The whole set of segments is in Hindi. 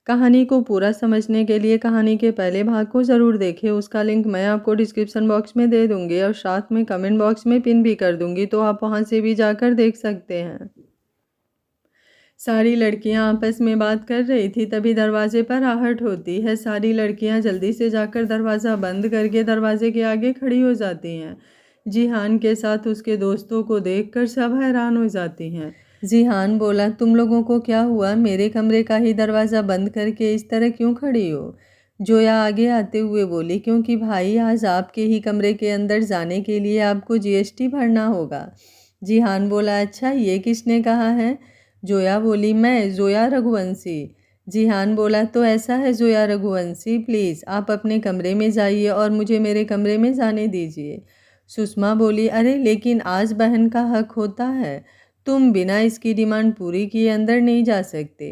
कहानी को पूरा समझने के लिए कहानी के पहले भाग को ज़रूर देखें। उसका लिंक मैं आपको डिस्क्रिप्शन बॉक्स में दे दूँगी और साथ में कमेंट बॉक्स में पिन भी कर दूँगी, तो आप वहाँ से भी जाकर देख सकते हैं। सारी लड़कियां आपस में बात कर रही थी, तभी दरवाजे पर आहट होती है। सारी लड़कियां जल्दी से जाकर दरवाज़ा बंद करके दरवाजे के आगे खड़ी हो जाती हैं। जिहान के साथ उसके दोस्तों को देखकर सब हैरान हो जाती हैं। जिहान बोला, तुम लोगों को क्या हुआ? मेरे कमरे का ही दरवाज़ा बंद करके इस तरह क्यों खड़ी हो? जोया आगे आते हुए बोली, क्योंकि भाई आज आपके ही कमरे के अंदर जाने के लिए आपको जीएसटी भरना होगा। जिहान बोला, अच्छा ये किसने कहा है? जोया बोली, मैं जोया रघुवंशी। जिहान बोला, तो ऐसा है जोया रघुवंशी, प्लीज़ आप अपने कमरे में जाइए और मुझे मेरे कमरे में जाने दीजिए। सुषमा बोली, अरे लेकिन आज बहन का हक होता है, तुम बिना इसकी डिमांड पूरी किए अंदर नहीं जा सकते।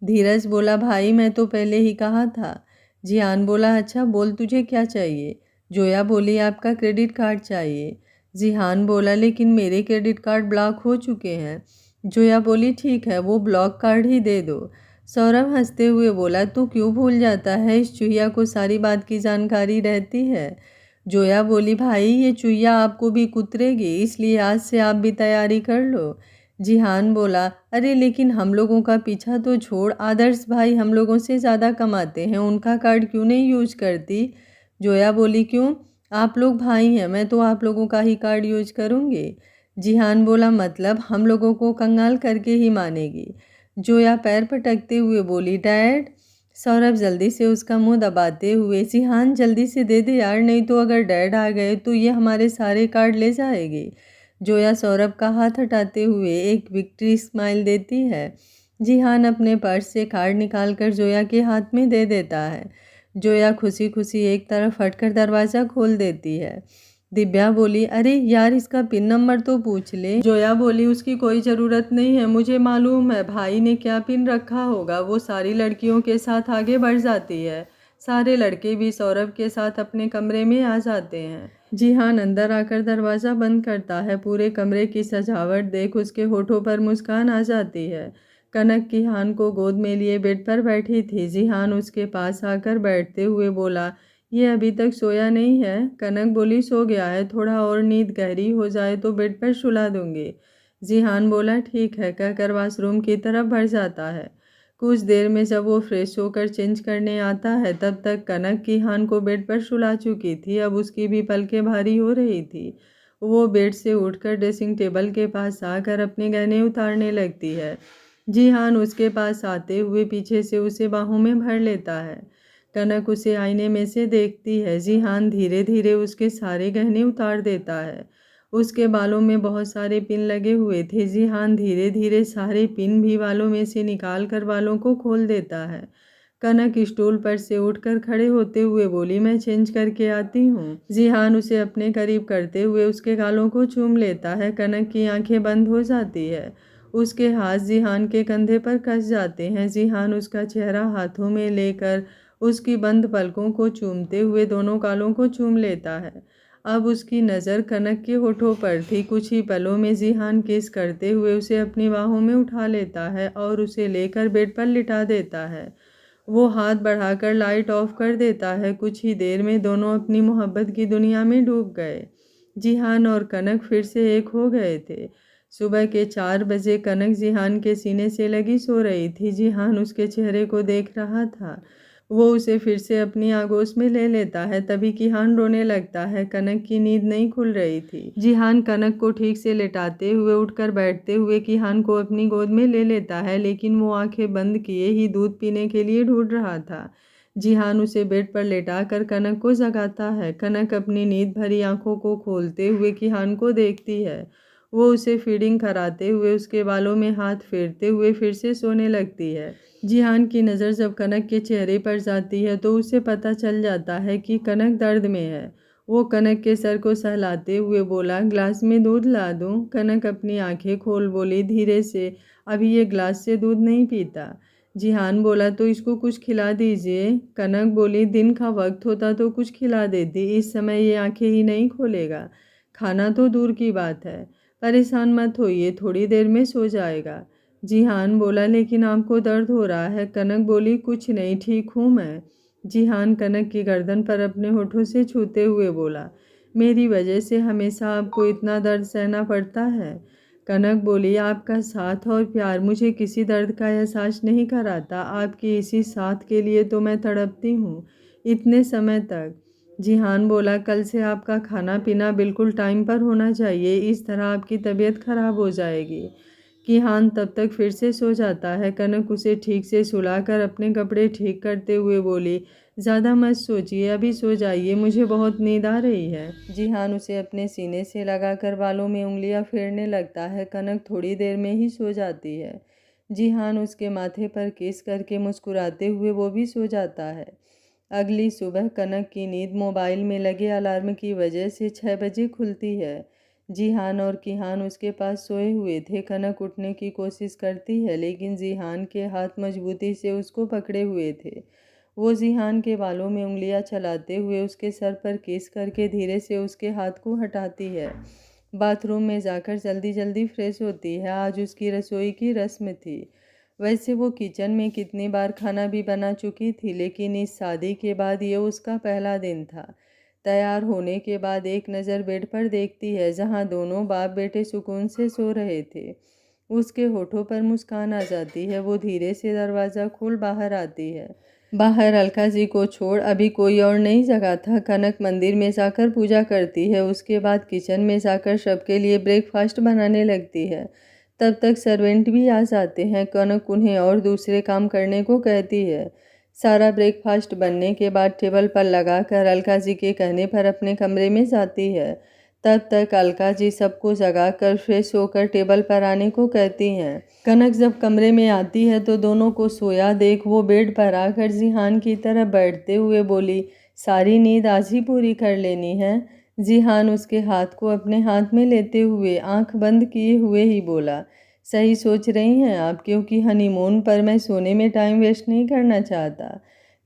धीरज बोला, भाई मैं तो पहले ही कहा था। जिहान बोला, अच्छा बोल तुझे क्या चाहिए? जोया बोली, आपका क्रेडिट कार्ड चाहिए। जिहान बोला, लेकिन मेरे क्रेडिट कार्ड ब्लॉक हो चुके हैं। जोया बोली, ठीक है वो ब्लॉक कार्ड ही दे दो। सौरभ हंसते हुए बोला, तू क्यों भूल जाता है, इस चूहिया को सारी बात की जानकारी रहती है। जोया बोली, भाई ये चूहिया आपको भी कुतरेगी, इसलिए आज से आप भी तैयारी कर लो। जिहान बोला, अरे लेकिन हम लोगों का पीछा तो छोड़, आदर्श भाई हम लोगों से ज़्यादा कमाते हैं, उनका कार्ड क्यों नहीं यूज करती? जोया बोली, क्यों? आप लोग भाई हैं, मैं तो आप लोगों का ही कार्ड यूज करूँगी। जिहान बोला, मतलब हम लोगों को कंगाल करके ही मानेगी। जोया पैर पटकते हुए बोली, डैड। सौरभ जल्दी से उसका मुंह दबाते हुए, जिहान जल्दी से दे दे यार, नहीं तो अगर डैड आ गए तो ये हमारे सारे कार्ड ले जाएगी। जोया सौरभ का हाथ हटाते हुए एक विक्ट्री स्माइल देती है। जिहान अपने पर्स से कार्ड निकालकर जोया के हाथ में दे देता है। जोया खुशी खुशी एक तरफ हटकर दरवाज़ा खोल देती है। दिव्या बोली, अरे यार इसका पिन नंबर तो पूछ ले। जोया बोली, उसकी कोई ज़रूरत नहीं है, मुझे मालूम है भाई ने क्या पिन रखा होगा। वो सारी लड़कियों के साथ आगे बढ़ जाती है। सारे लड़के भी सौरभ के साथ अपने कमरे में आ जाते हैं। जिहान अंदर आकर दरवाज़ा बंद करता है। पूरे कमरे की सजावट देख उसके होठों पर मुस्कान आ जाती है। कनक जिहान को गोद में लिए बेड पर बैठी थी। जिहान उसके पास आकर बैठते हुए बोला, ये अभी तक सोया नहीं है? कनक बोली, सो गया है, थोड़ा और नींद गहरी हो जाए तो बेड पर सुला दूंगी। जिहान बोला, ठीक है, कहकर वॉशरूम की तरफ बढ़ जाता है। कुछ देर में जब वो फ्रेश होकर चेंज करने आता है, तब तक कनक जिहान को बेड पर सुला चुकी थी। अब उसकी भी पलकें भारी हो रही थी। वो बेड से उठकर ड्रेसिंग टेबल के पास आकर अपने गहने उतारने लगती है। जिहान उसके पास आते हुए पीछे से उसे बाहों में भर लेता है। कनक उसे आईने में से देखती है। जिहान धीरे धीरे उसके सारे गहने उतार देता है। उसके बालों में बहुत सारे पिन लगे हुए थे। जिहान धीरे धीरे सारे पिन भी बालों में से निकाल कर बालों को खोल देता है। कनक स्टूल पर से उठकर खड़े होते हुए बोली, मैं चेंज करके आती हूँ। जिहान उसे अपने करीब करते हुए उसके गालों को चूम लेता है। कनक की आंखें बंद हो जाती है। उसके हाथ जिहान के कंधे पर कस जाते हैं। जिहान उसका चेहरा हाथों में लेकर उसकी बंद पलकों को चूमते हुए दोनों गालों को चूम लेता है। अब उसकी नज़र कनक के होठों पर थी। कुछ ही पलों में जिहान किस करते हुए उसे अपनी बाहों में उठा लेता है और उसे लेकर बेड पर लिटा देता है। वो हाथ बढ़ाकर लाइट ऑफ कर देता है। कुछ ही देर में दोनों अपनी मोहब्बत की दुनिया में डूब गए। जिहान और कनक फिर से एक हो गए थे। सुबह के 4 बजे कनक जिहान के सीने से लगी सो रही थी। जिहान उसके चेहरे को देख रहा था। वो उसे फिर से अपनी आगोश में ले लेता है। तभी किहान रोने लगता है। कनक की नींद नहीं खुल रही थी। जिहान कनक को ठीक से लेटाते हुए उठकर बैठते हुए किहान को अपनी गोद में ले लेता है, लेकिन वो आंखें बंद किए ही दूध पीने के लिए ढूंढ रहा था। जिहान उसे बेड पर लेटाकर कनक को जगाता है। कनक अपनी नींद भरी आंखों को खोलते हुए किहान को देखती है। वो उसे फीडिंग कराते हुए उसके बालों में हाथ फेरते हुए फिर से सोने लगती है। जिहान की नज़र जब कनक के चेहरे पर जाती है तो उसे पता चल जाता है कि कनक दर्द में है। वो कनक के सर को सहलाते हुए बोला, ग्लास में दूध ला दूं? कनक अपनी आंखें खोल बोली धीरे से, अभी ये ग्लास से दूध नहीं पीता। जिहान बोला, तो इसको कुछ खिला दीजिए। कनक बोली, दिन का वक्त होता तो कुछ खिला देती, इस समय ये आंखें ही नहीं खोलेगा। खाना तो दूर की बात है। परेशान मत होइए, थोड़ी देर में सो जाएगा। जिहान बोला, लेकिन आपको दर्द हो रहा है। कनक बोली, कुछ नहीं, ठीक हूँ मैं। जिहान कनक की गर्दन पर अपने होठों से छूते हुए बोला, मेरी वजह से हमेशा आपको इतना दर्द सहना पड़ता है। कनक बोली, आपका साथ और प्यार मुझे किसी दर्द का एहसास नहीं कराता। आपके इसी साथ के लिए तो मैं तड़पती हूँ इतने समय तक। जिहान बोला, कल से आपका खाना पीना बिल्कुल टाइम पर होना चाहिए, इस तरह आपकी तबीयत खराब हो जाएगी। किहान तब तक फिर से सो जाता है। कनक उसे ठीक से सुलाकर अपने कपड़े ठीक करते हुए बोली, ज़्यादा मत सोचिए, अभी सो जाइए, मुझे बहुत नींद आ रही है। जिहान उसे अपने सीने से लगाकर बालों में उंगलियां फेरने लगता है। कनक थोड़ी देर में ही सो जाती है। जिहान उसके माथे पर किस करके मुस्कुराते हुए वो भी सो जाता है। अगली सुबह कनक की नींद मोबाइल में लगे अलार्म की वजह से 6 बजे खुलती है। जिहान और किहान उसके पास सोए हुए थे। कनक उठने की कोशिश करती है, लेकिन जिहान के हाथ मजबूती से उसको पकड़े हुए थे। वो जिहान के बालों में उंगलियां चलाते हुए उसके सर पर किस करके धीरे से उसके हाथ को हटाती है। बाथरूम में जाकर जल्दी जल्दी फ्रेश होती है। आज उसकी रसोई की रस्म थी। वैसे वो किचन में कितनी बार खाना भी बना चुकी थी, लेकिन इस शादी के बाद ये उसका पहला दिन था। तैयार होने के बाद एक नज़र बेड पर देखती है, जहां दोनों बाप बेटे सुकून से सो रहे थे। उसके होठों पर मुस्कान आ जाती है। वो धीरे से दरवाज़ा खोल बाहर आती है। बाहर अलका जी को छोड़ अभी कोई और नहीं जगा था। कनक मंदिर में जाकर पूजा करती है। उसके बाद किचन में जाकर सबके लिए ब्रेकफास्ट बनाने लगती है। तब तक सर्वेंट भी आ जाते हैं। कनक उन्हें और दूसरे काम करने को कहती है। सारा ब्रेकफास्ट बनने के बाद टेबल पर लगाकर अलका जी के कहने पर अपने कमरे में जाती है। तब तक अलका जी सबको जगाकर फ्रेश होकर टेबल पर आने को कहती हैं। कनक जब कमरे में आती है तो दोनों को सोया देख वो बेड पर आकर जिहान की तरफ बैठते हुए बोली, सारी नींद आज ही पूरी कर लेनी है। जिहान उसके हाथ को अपने हाथ में लेते हुए आंख बंद किए हुए ही बोला, सही सोच रही हैं आप, क्योंकि हनीमून पर मैं सोने में टाइम वेस्ट नहीं करना चाहता।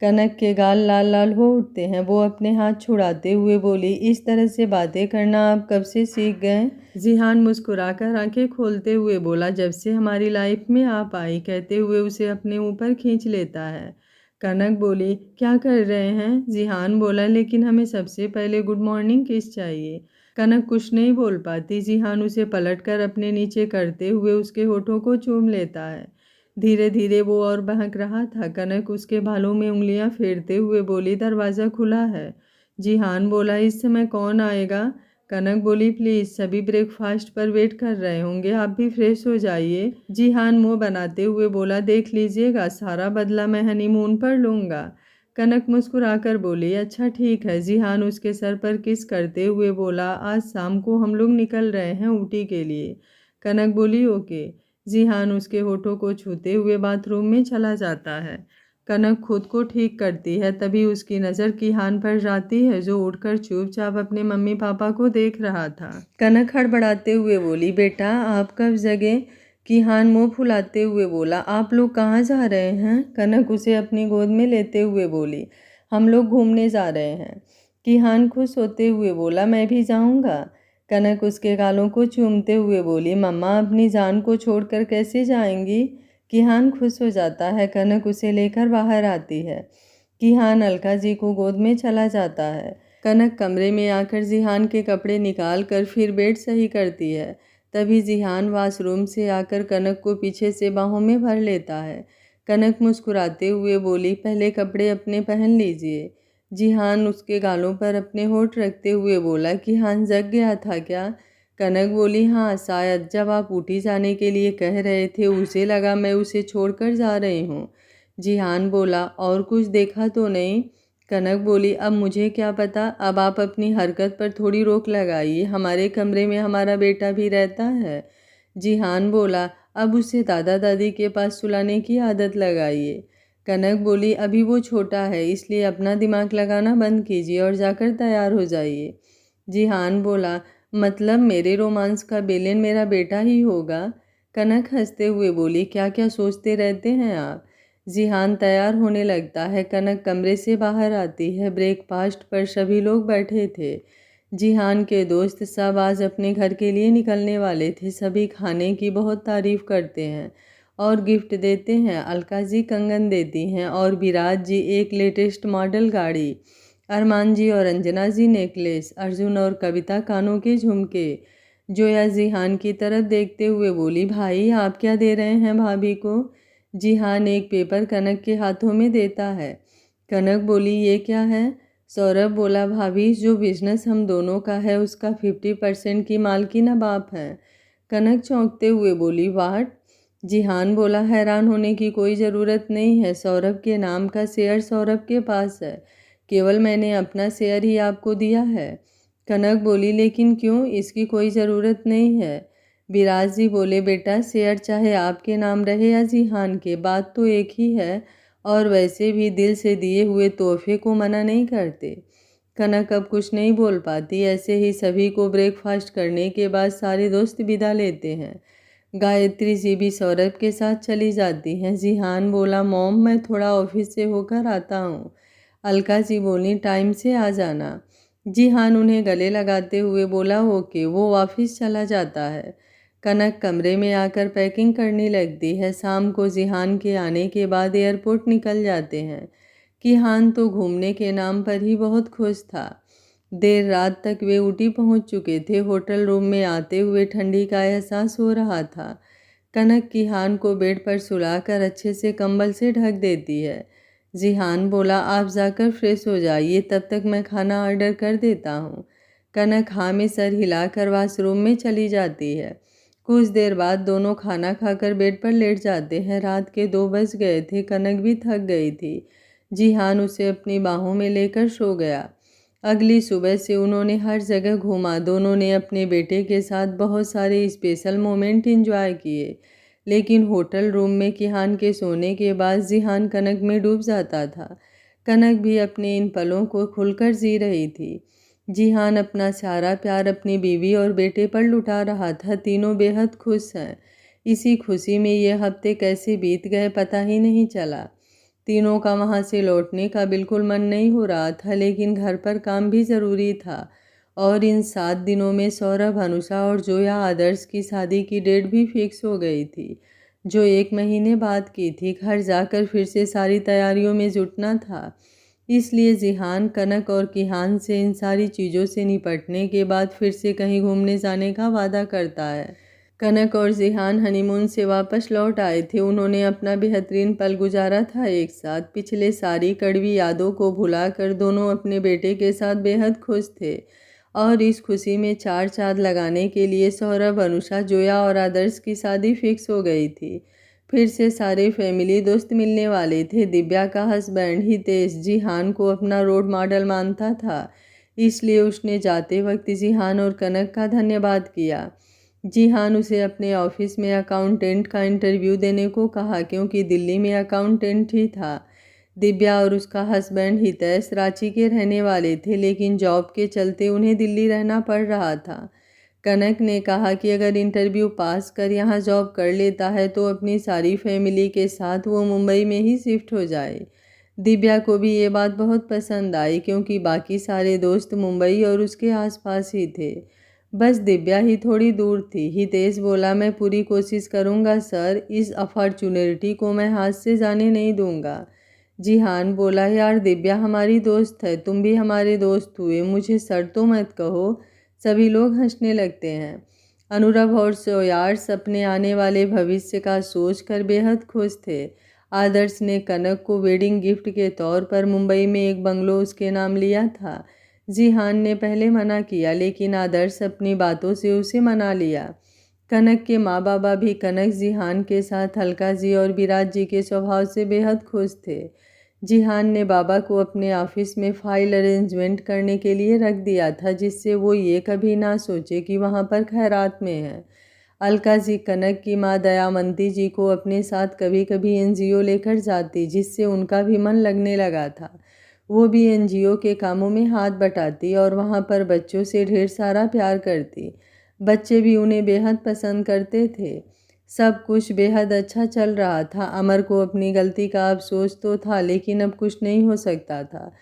कनक के गाल लाल लाल हो उठते हैं। वो अपने हाथ छुड़ाते हुए बोली, इस तरह से बातें करना आप कब से सीख गए? जिहान मुस्कुराकर आंखें खोलते हुए बोला, जब से हमारी लाइफ में आप आई, कहते हुए उसे अपने ऊपर खींच लेता है। कनक बोली, क्या कर रहे हैं? जिहान बोला, लेकिन हमें सबसे पहले गुड मॉर्निंग किस चाहिए। कनक कुछ नहीं बोल पाती। जिहान उसे पलटकर अपने नीचे करते हुए उसके होठों को चूम लेता है। धीरे धीरे वो और बहक रहा था। कनक उसके बालों में उंगलियां फेरते हुए बोली, दरवाज़ा खुला है। जिहान बोला, इस समय कौन आएगा? कनक बोली, प्लीज़, सभी ब्रेकफास्ट पर वेट कर रहे होंगे, आप भी फ्रेश हो जाइए। जिहान मुंह बनाते हुए बोला, देख लीजिएगा, सारा बदला मैं हनीमून पर लूँगा। कनक मुस्कुराकर बोली, अच्छा ठीक है। जिहान उसके सर पर किस करते हुए बोला, आज शाम को हम लोग निकल रहे हैं ऊटी के लिए। कनक बोली, ओके। जिहान उसके होठों को छूते हुए बाथरूम में चला जाता है। कनक खुद को ठीक करती है, तभी उसकी नज़र किहान पर जाती है, जो उठकर चुपचाप अपने मम्मी पापा को देख रहा था। कनक हड़बड़ाते हुए बोली, बेटा आप कब जगे? किहान मुंह फुलाते हुए बोला, आप लोग कहाँ जा रहे हैं? कनक उसे अपनी गोद में लेते हुए बोली, हम लोग घूमने जा रहे हैं। किहान खुश होते हुए बोला, मैं भी जाऊँगा। कनक उसके गालों को चूमते हुए बोली, मम्मा अपनी जान को छोड़कर कैसे जाएंगी? किहान खुश हो जाता है। कनक उसे लेकर बाहर आती है। किहान अलका जी को गोद में चला जाता है। कनक कमरे में आकर जिहान के कपड़े निकाल कर फिर बेड सही करती है। तभी जिहान वॉशरूम से आकर कनक को पीछे से बाहों में भर लेता है। कनक मुस्कुराते हुए बोली, पहले कपड़े अपने पहन लीजिए। जिहान उसके गालों पर अपने होठ रखते हुए बोला, किहान जग गया था क्या? कनक बोली, हाँ शायद, जब आप ऊटी जाने के लिए कह रहे थे उसे लगा मैं उसे छोड़कर जा रही हूँ। जिहान बोला, और कुछ देखा तो नहीं? कनक बोली, अब मुझे क्या पता, अब आप अपनी हरकत पर थोड़ी रोक लगाइए, हमारे कमरे में हमारा बेटा भी रहता है। जिहान बोला, अब उसे दादा दादी के पास सुलाने की आदत लगाइए। कनक बोली, अभी वो छोटा है, इसलिए अपना दिमाग लगाना बंद कीजिए और जाकर तैयार हो जाइए। जिहान बोला, मतलब मेरे रोमांस का विलेन मेरा बेटा ही होगा? कनक हंसते हुए बोली, क्या क्या सोचते रहते हैं आप? जिहान तैयार होने लगता है। कनक कमरे से बाहर आती है। ब्रेकफास्ट पर सभी लोग बैठे थे। जिहान के दोस्त सब आज अपने घर के लिए निकलने वाले थे। सभी खाने की बहुत तारीफ करते हैं और गिफ्ट देते हैं। अलका जी कंगन देती हैं और विराज जी एक लेटेस्ट मॉडल गाड़ी, अरमान जी और अंजना जी नेकलेस, अर्जुन और कविता कानों के झुमके। जोया जिहान की तरफ देखते हुए बोली, भाई आप क्या दे रहे हैं भाभी को? जिहान एक पेपर कनक के हाथों में देता है। कनक बोली, ये क्या है? सौरभ बोला, भाभी जो बिजनेस हम दोनों का है उसका 50% की मालकिन अब आप हैं। कनक चौंकते हुए बोली, वाट? जिहान बोला, हैरान होने की कोई ज़रूरत नहीं है, सौरभ के नाम का शेयर सौरभ के पास है, केवल मैंने अपना शेयर ही आपको दिया है। कनक बोली, लेकिन क्यों? इसकी कोई ज़रूरत नहीं है। विराज जी बोले, बेटा शेयर चाहे आपके नाम रहे या जिहान के, बात तो एक ही है, और वैसे भी दिल से दिए हुए तोहफे को मना नहीं करते। कनक अब कुछ नहीं बोल पाती। ऐसे ही सभी को ब्रेकफास्ट करने के बाद सारे दोस्त विदा लेते हैं। गायत्री जी भी सौरभ के साथ चली जाती हैं। जिहान बोला, मॉम मैं थोड़ा ऑफिस से होकर आता हूँ। अलका जी बोली, टाइम से आ जाना। जिहान उन्हें गले लगाते हुए बोला, ओके। वो ऑफिस चला जाता है। कनक कमरे में आकर पैकिंग करने लगती है। शाम को जिहान के आने के बाद एयरपोर्ट निकल जाते हैं। किहान तो घूमने के नाम पर ही बहुत खुश था। देर रात तक वे ऊटी पहुंच चुके थे। होटल रूम में आते हुए ठंडी का एहसास हो रहा था। कनक किहान को बेड पर सुलाकर अच्छे से कंबल से ढक देती है। जिहान बोला, आप जाकर फ्रेश हो जाइए, तब तक मैं खाना ऑर्डर कर देता हूँ। कनक हाँ में सर हिलाकर वॉशरूम में चली जाती है। कुछ देर बाद दोनों खाना खाकर बेड पर लेट जाते हैं। रात के 2 बज गए थे। कनक भी थक गई थी। जिहान उसे अपनी बाहों में लेकर सो गया। अगली सुबह से उन्होंने हर जगह घूमा। दोनों ने अपने बेटे के साथ बहुत सारे स्पेशल मोमेंट एंजॉय किए, लेकिन होटल रूम में किहान के सोने के बाद जिहान कनक में डूब जाता था। कनक भी अपने इन पलों को खुलकर जी रही थी। जिहान अपना सारा प्यार अपनी बीवी और बेटे पर लुटा रहा था। तीनों बेहद खुश हैं। इसी खुशी में ये हफ्ते कैसे बीत गए पता ही नहीं चला। तीनों का वहाँ से लौटने का बिल्कुल मन नहीं हो रहा था, लेकिन घर पर काम भी ज़रूरी था। और इन 7 दिनों में सौरभ, अनुषा और जोया आदर्श की शादी की डेट भी फिक्स हो गई थी, जो 1 महीने बाद की थी। घर जाकर फिर से सारी तैयारियों में जुटना था। इसलिए जिहान कनक और किहान से इन सारी चीज़ों से निपटने के बाद फिर से कहीं घूमने जाने का वादा करता है। कनक और जिहान हनीमून से वापस लौट आए थे। उन्होंने अपना बेहतरीन पल गुजारा था एक साथ। पिछले सारी कड़वी यादों को भुलाकर दोनों अपने बेटे के साथ बेहद खुश थे। और इस खुशी में 4 चाँद लगाने के लिए सौरभ, अनुषा, जोया और आदर्श की शादी फिक्स हो गई थी। फिर से सारे फैमिली दोस्त मिलने वाले थे। दिव्या का हस्बैंड हितेश जिहान को अपना रोल मॉडल मानता था, इसलिए उसने जाते वक्त जिहान और कनक का धन्यवाद किया। जिहान उसे अपने ऑफिस में अकाउंटेंट का इंटरव्यू देने को कहा, क्योंकि दिल्ली में अकाउंटेंट ही था। दिव्या और उसका हस्बैंड हितेश रांची के रहने वाले थे, लेकिन जॉब के चलते उन्हें दिल्ली रहना पड़ रहा था। कनक ने कहा कि अगर इंटरव्यू पास कर यहाँ जॉब कर लेता है तो अपनी सारी फैमिली के साथ वो मुंबई में ही शिफ्ट हो जाए। दिव्या को भी ये बात बहुत पसंद आई, क्योंकि बाकी सारे दोस्त मुंबई और उसके आसपास ही थे। बस दिव्या ही थोड़ी दूर थी। हितेश बोला, मैं पूरी कोशिश करूँगा सर, इस अपॉर्चुनिटी को मैं हाथ से जाने नहीं दूँगा। जिहान बोला, यार दिव्या हमारी दोस्त है, तुम भी हमारे दोस्त हुए, मुझे सर तो मत कहो। सभी लोग हंसने लगते हैं। अनुरभ और सोयार्स अपने आने वाले भविष्य का सोचकर बेहद खुश थे। आदर्श ने कनक को वेडिंग गिफ्ट के तौर पर मुंबई में एक बंगलो उसके नाम लिया था। जिहान ने पहले मना किया, लेकिन आदर्श अपनी बातों से उसे मना लिया। कनक के माँ बाबा भी कनक, जिहान के साथ अलका जी और विराज जी के स्वभाव से बेहद खुश थे। जिहान ने बाबा को अपने ऑफिस में फाइल अरेंजमेंट करने के लिए रख दिया था, जिससे वो ये कभी ना सोचे कि वहाँ पर खैरात में है। अलका जी कनक की माँ दयामंती जी को अपने साथ कभी कभी एनजीओ लेकर जाती, जिससे उनका भी मन लगने लगा था। वो भी एनजीओ के कामों में हाथ बटाती और वहाँ पर बच्चों से ढेर सारा प्यार करती। बच्चे भी उन्हें बेहद पसंद करते थे। सब कुछ बेहद अच्छा चल रहा था। अमर को अपनी गलती का अफसोस तो था, लेकिन अब कुछ नहीं हो सकता था,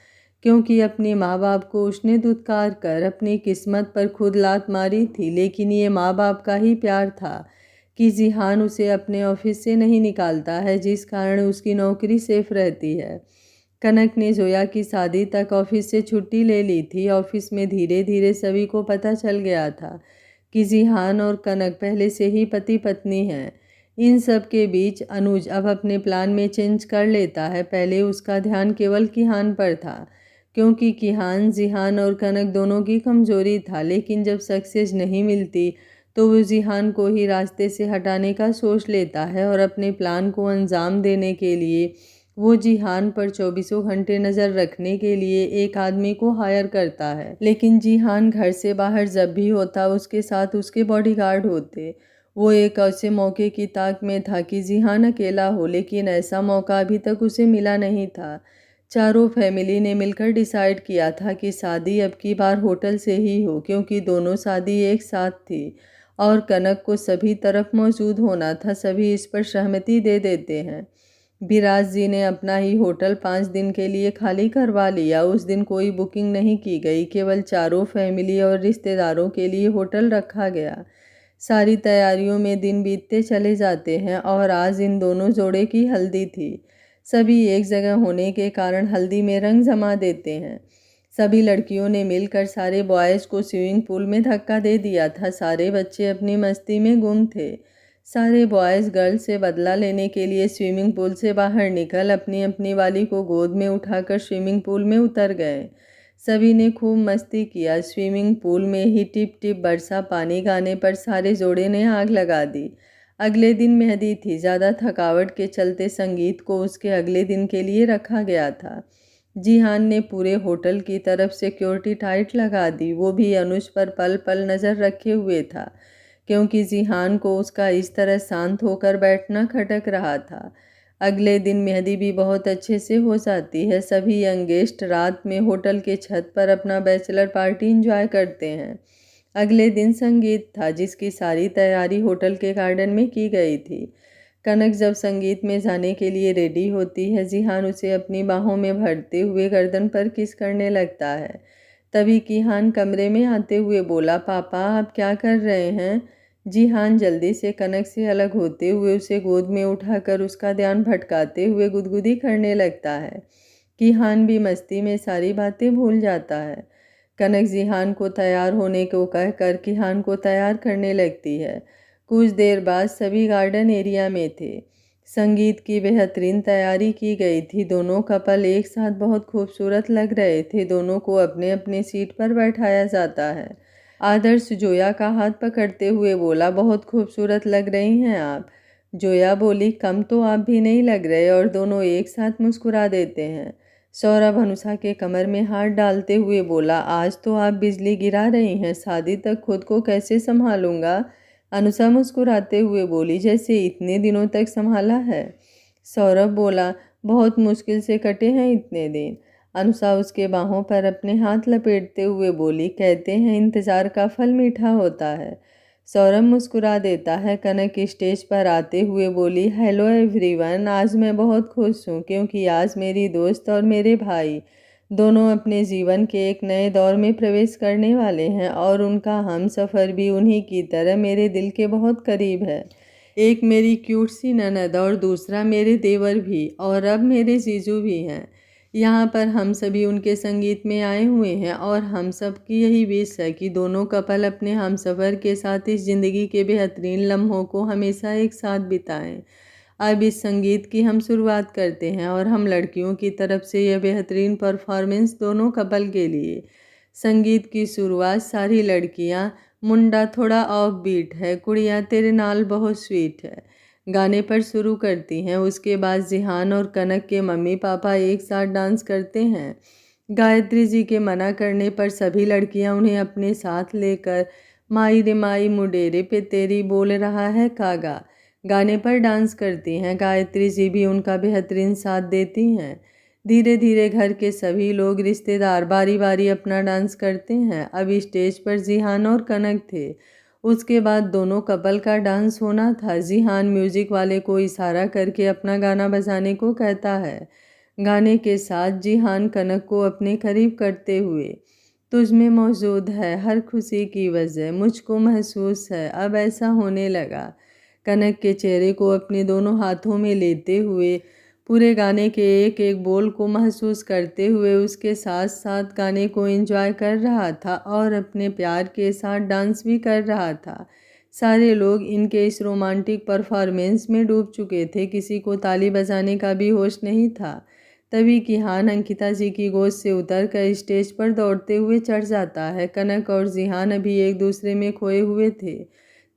क्योंकि अपने माँ बाप को उसने धुतकार कर अपनी किस्मत पर खुद लात मारी थी। लेकिन ये माँ बाप का ही प्यार था। कि जिहान उसे अपने ऑफिस से नहीं निकालता है, जिस कारण उसकी नौकरी सेफ रहती है। कनक ने जोया की शादी तक ऑफिस से छुट्टी ले ली थी। ऑफिस में धीरे धीरे सभी को पता चल गया था कि जिहान और कनक पहले से ही पति पत्नी हैं। इन सब के बीच अनुज अब अपने प्लान में चेंज कर लेता है। पहले उसका ध्यान केवल किहान पर था, क्योंकि किहान जिहान और कनक दोनों की कमजोरी था। लेकिन जब सक्सेस नहीं मिलती तो वो जिहान को ही रास्ते से हटाने का सोच लेता है और अपने प्लान को अंजाम देने के लिए वो जिहान पर 24 घंटे नज़र रखने के लिए एक आदमी को हायर करता है। लेकिन जिहान घर से बाहर जब भी होता उसके साथ उसके बॉडीगार्ड होते। वो एक ऐसे मौके की ताक में था कि जिहान अकेला हो, लेकिन ऐसा मौका अभी तक उसे मिला नहीं था। चारों फैमिली ने मिलकर डिसाइड किया था कि शादी अब की बार होटल से ही हो, क्योंकि दोनों शादी एक साथ थी और कनक को सभी तरफ मौजूद होना था। सभी इस पर सहमति दे देते हैं। विराज जी ने अपना ही होटल 5 दिन के लिए खाली करवा लिया। उस दिन कोई बुकिंग नहीं की गई, केवल चारों फैमिली और रिश्तेदारों के लिए होटल रखा गया। सारी तैयारियों में दिन बीतते चले जाते हैं और आज इन दोनों जोड़े की हल्दी थी। सभी एक जगह होने के कारण हल्दी में रंग जमा देते हैं। सभी लड़कियों ने मिलकर सारे बॉयज़ को स्विमिंग पूल में धक्का दे दिया था। सारे बच्चे अपनी मस्ती में गुम थे। सारे बॉयज़ गर्ल्स से बदला लेने के लिए स्विमिंग पूल से बाहर निकल अपनी अपनी वाली को गोद में उठाकर स्विमिंग पूल में उतर गए। सभी ने खूब मस्ती किया। स्विमिंग पूल में ही टिप टिप बरसा पानी गाने पर सारे जोड़े ने आग लगा दी। अगले दिन मेहंदी थी। ज़्यादा थकावट के चलते संगीत को उसके अगले दिन के लिए रखा गया था। जिहान ने पूरे होटल की तरफ सिक्योरिटी टाइट लगा दी। वो भी अनुज पर पल पल नज़र रखे हुए था, क्योंकि जिहान को उसका इस तरह शांत होकर बैठना खटक रहा था। अगले दिन मेहंदी भी बहुत अच्छे से हो जाती है। सभी यंग गेस्ट रात में होटल के छत पर अपना बैचलर पार्टी एंजॉय करते हैं। अगले दिन संगीत था, जिसकी सारी तैयारी होटल के गार्डन में की गई थी। कनक जब संगीत में जाने के लिए रेडी होती है, जिहान उसे अपनी बाहों में भरते हुए गर्दन पर किस करने लगता है। तभी किहान कमरे में आते हुए बोला, पापा आप क्या कर रहे हैं? जिहान जल्दी से कनक से अलग होते हुए उसे गोद में उठाकर उसका ध्यान भटकाते हुए गुदगुदी करने लगता है। किहान भी मस्ती में सारी बातें भूल जाता है। कनक जिहान को तैयार होने को कहकर किहान को तैयार करने लगती है। कुछ देर बाद सभी गार्डन एरिया में थे। संगीत की बेहतरीन तैयारी की गई थी। दोनों कपल एक साथ बहुत खूबसूरत लग रहे थे। दोनों को अपने अपने सीट पर बैठाया जाता है। आदर्श जोया का हाथ पकड़ते हुए बोला, बहुत खूबसूरत लग रही हैं आप। जोया बोली, कम तो आप भी नहीं लग रहे, और दोनों एक साथ मुस्कुरा देते हैं। सौरभ अनुषा के कमर में हाथ डालते हुए बोला, आज तो आप बिजली गिरा रही हैं, शादी तक खुद को कैसे संभालूंगा? अनुषा मुस्कुराते हुए बोली, जैसे इतने दिनों तक संभाला है। सौरभ बोला, बहुत मुश्किल से कटे हैं इतने दिन। अनुषा उसके बाहों पर अपने हाथ लपेटते हुए बोली, कहते हैं इंतज़ार का फल मीठा होता है। सौरभ मुस्कुरा देता है। कनक स्टेज पर आते हुए बोली, हेलो एवरीवन, आज मैं बहुत खुश हूँ, क्योंकि आज मेरी दोस्त और मेरे भाई दोनों अपने जीवन के एक नए दौर में प्रवेश करने वाले हैं, और उनका हम सफ़र भी उन्हीं की तरह मेरे दिल के बहुत करीब है। एक मेरी क्यूट सी ननद और दूसरा मेरे देवर भी, और अब मेरे जीजू भी हैं। यहाँ पर हम सभी उनके संगीत में आए हुए हैं, और हम सब की यही विश है कि दोनों कपल अपने हमसफ़र के साथ इस ज़िंदगी के बेहतरीन लम्हों को हमेशा एक साथ बिताएं। अब इस संगीत की हम शुरुआत करते हैं, और हम लड़कियों की तरफ से यह बेहतरीन परफॉर्मेंस दोनों कपल के लिए। संगीत की शुरुआत सारी लड़कियां, मुंडा थोड़ा ऑफ बीट है, कुड़िया तेरे नाल बहुत स्वीट है, गाने पर शुरू करती हैं। उसके बाद जिहान और कनक के मम्मी पापा एक साथ डांस करते हैं। गायत्री जी के मना करने पर सभी लड़कियां उन्हें अपने साथ लेकर माई रे माई मुडेरे पे तेरी बोल रहा है कागा गाने पर डांस करती हैं। गायत्री जी भी उनका बेहतरीन साथ देती हैं। धीरे धीरे घर के सभी लोग रिश्तेदार बारी बारी अपना डांस करते हैं। अब स्टेज पर जिहान और कनक थे। उसके बाद दोनों कपल का डांस होना था। जिहान म्यूजिक वाले को इशारा करके अपना गाना बजाने को कहता है। गाने के साथ जिहान कनक को अपने करीब करते हुए, तुझ में मौजूद है हर खुशी की वजह, मुझको महसूस है अब ऐसा होने लगा, कनक के चेहरे को अपने दोनों हाथों में लेते हुए, पूरे गाने के एक एक बोल को महसूस करते हुए उसके साथ साथ गाने को एंजॉय कर रहा था और अपने प्यार के साथ डांस भी कर रहा था। सारे लोग इनके इस रोमांटिक परफॉर्मेंस में डूब चुके थे, किसी को ताली बजाने का भी होश नहीं था। तभी किहान अंकिता जी की गोद से उतरकर स्टेज पर दौड़ते हुए चढ़ जाता है। कनक और जिहान अभी एक दूसरे में खोए हुए थे।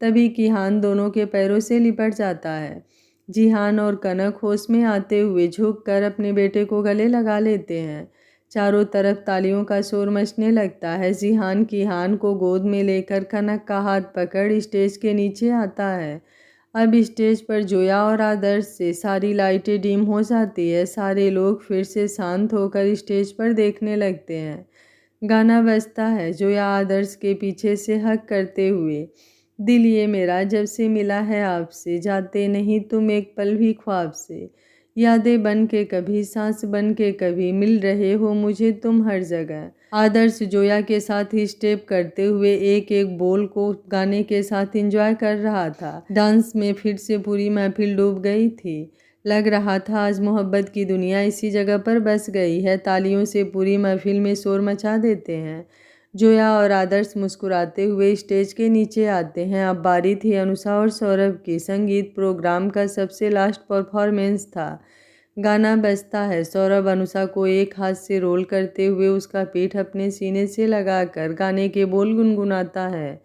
तभी किहान दोनों के पैरों से लिपट जाता है। जिहान और कनक होश में आते हुए झुककर अपने बेटे को गले लगा लेते हैं। चारों तरफ तालियों का शोर मचने लगता है। जिहान किहान को गोद में लेकर कनक का हाथ पकड़ स्टेज के नीचे आता है। अब स्टेज पर जोया और आदर्श से सारी लाइटें डिम हो जाती है। सारे लोग फिर से शांत होकर स्टेज पर देखने लगते हैं। गाना बजता है। जोया आदर्श के पीछे से हक करते हुए, दिल ये मेरा जब से मिला है आपसे, जाते नहीं तुम एक पल भी ख्वाब से, यादें बन के कभी, सांस बन के कभी, मिल रहे हो मुझे तुम हर जगह। आदर्श जोया के साथ ही स्टेप करते हुए एक एक बोल को गाने के साथ एंजॉय कर रहा था। डांस में फिर से पूरी महफिल डूब गई थी। लग रहा था आज मोहब्बत की दुनिया इसी जगह पर बस गई है। तालियों से पूरी महफिल में शोर मचा देते हैं। जोया और आदर्श मुस्कुराते हुए स्टेज के नीचे आते हैं। अब बारी थी अनुषा और सौरभ की। संगीत प्रोग्राम का सबसे लास्ट परफॉर्मेंस था। गाना बजता है। सौरभ अनुषा को एक हाथ से रोल करते हुए उसका पीठ अपने सीने से लगाकर गाने के बोल गुनगुनाता है।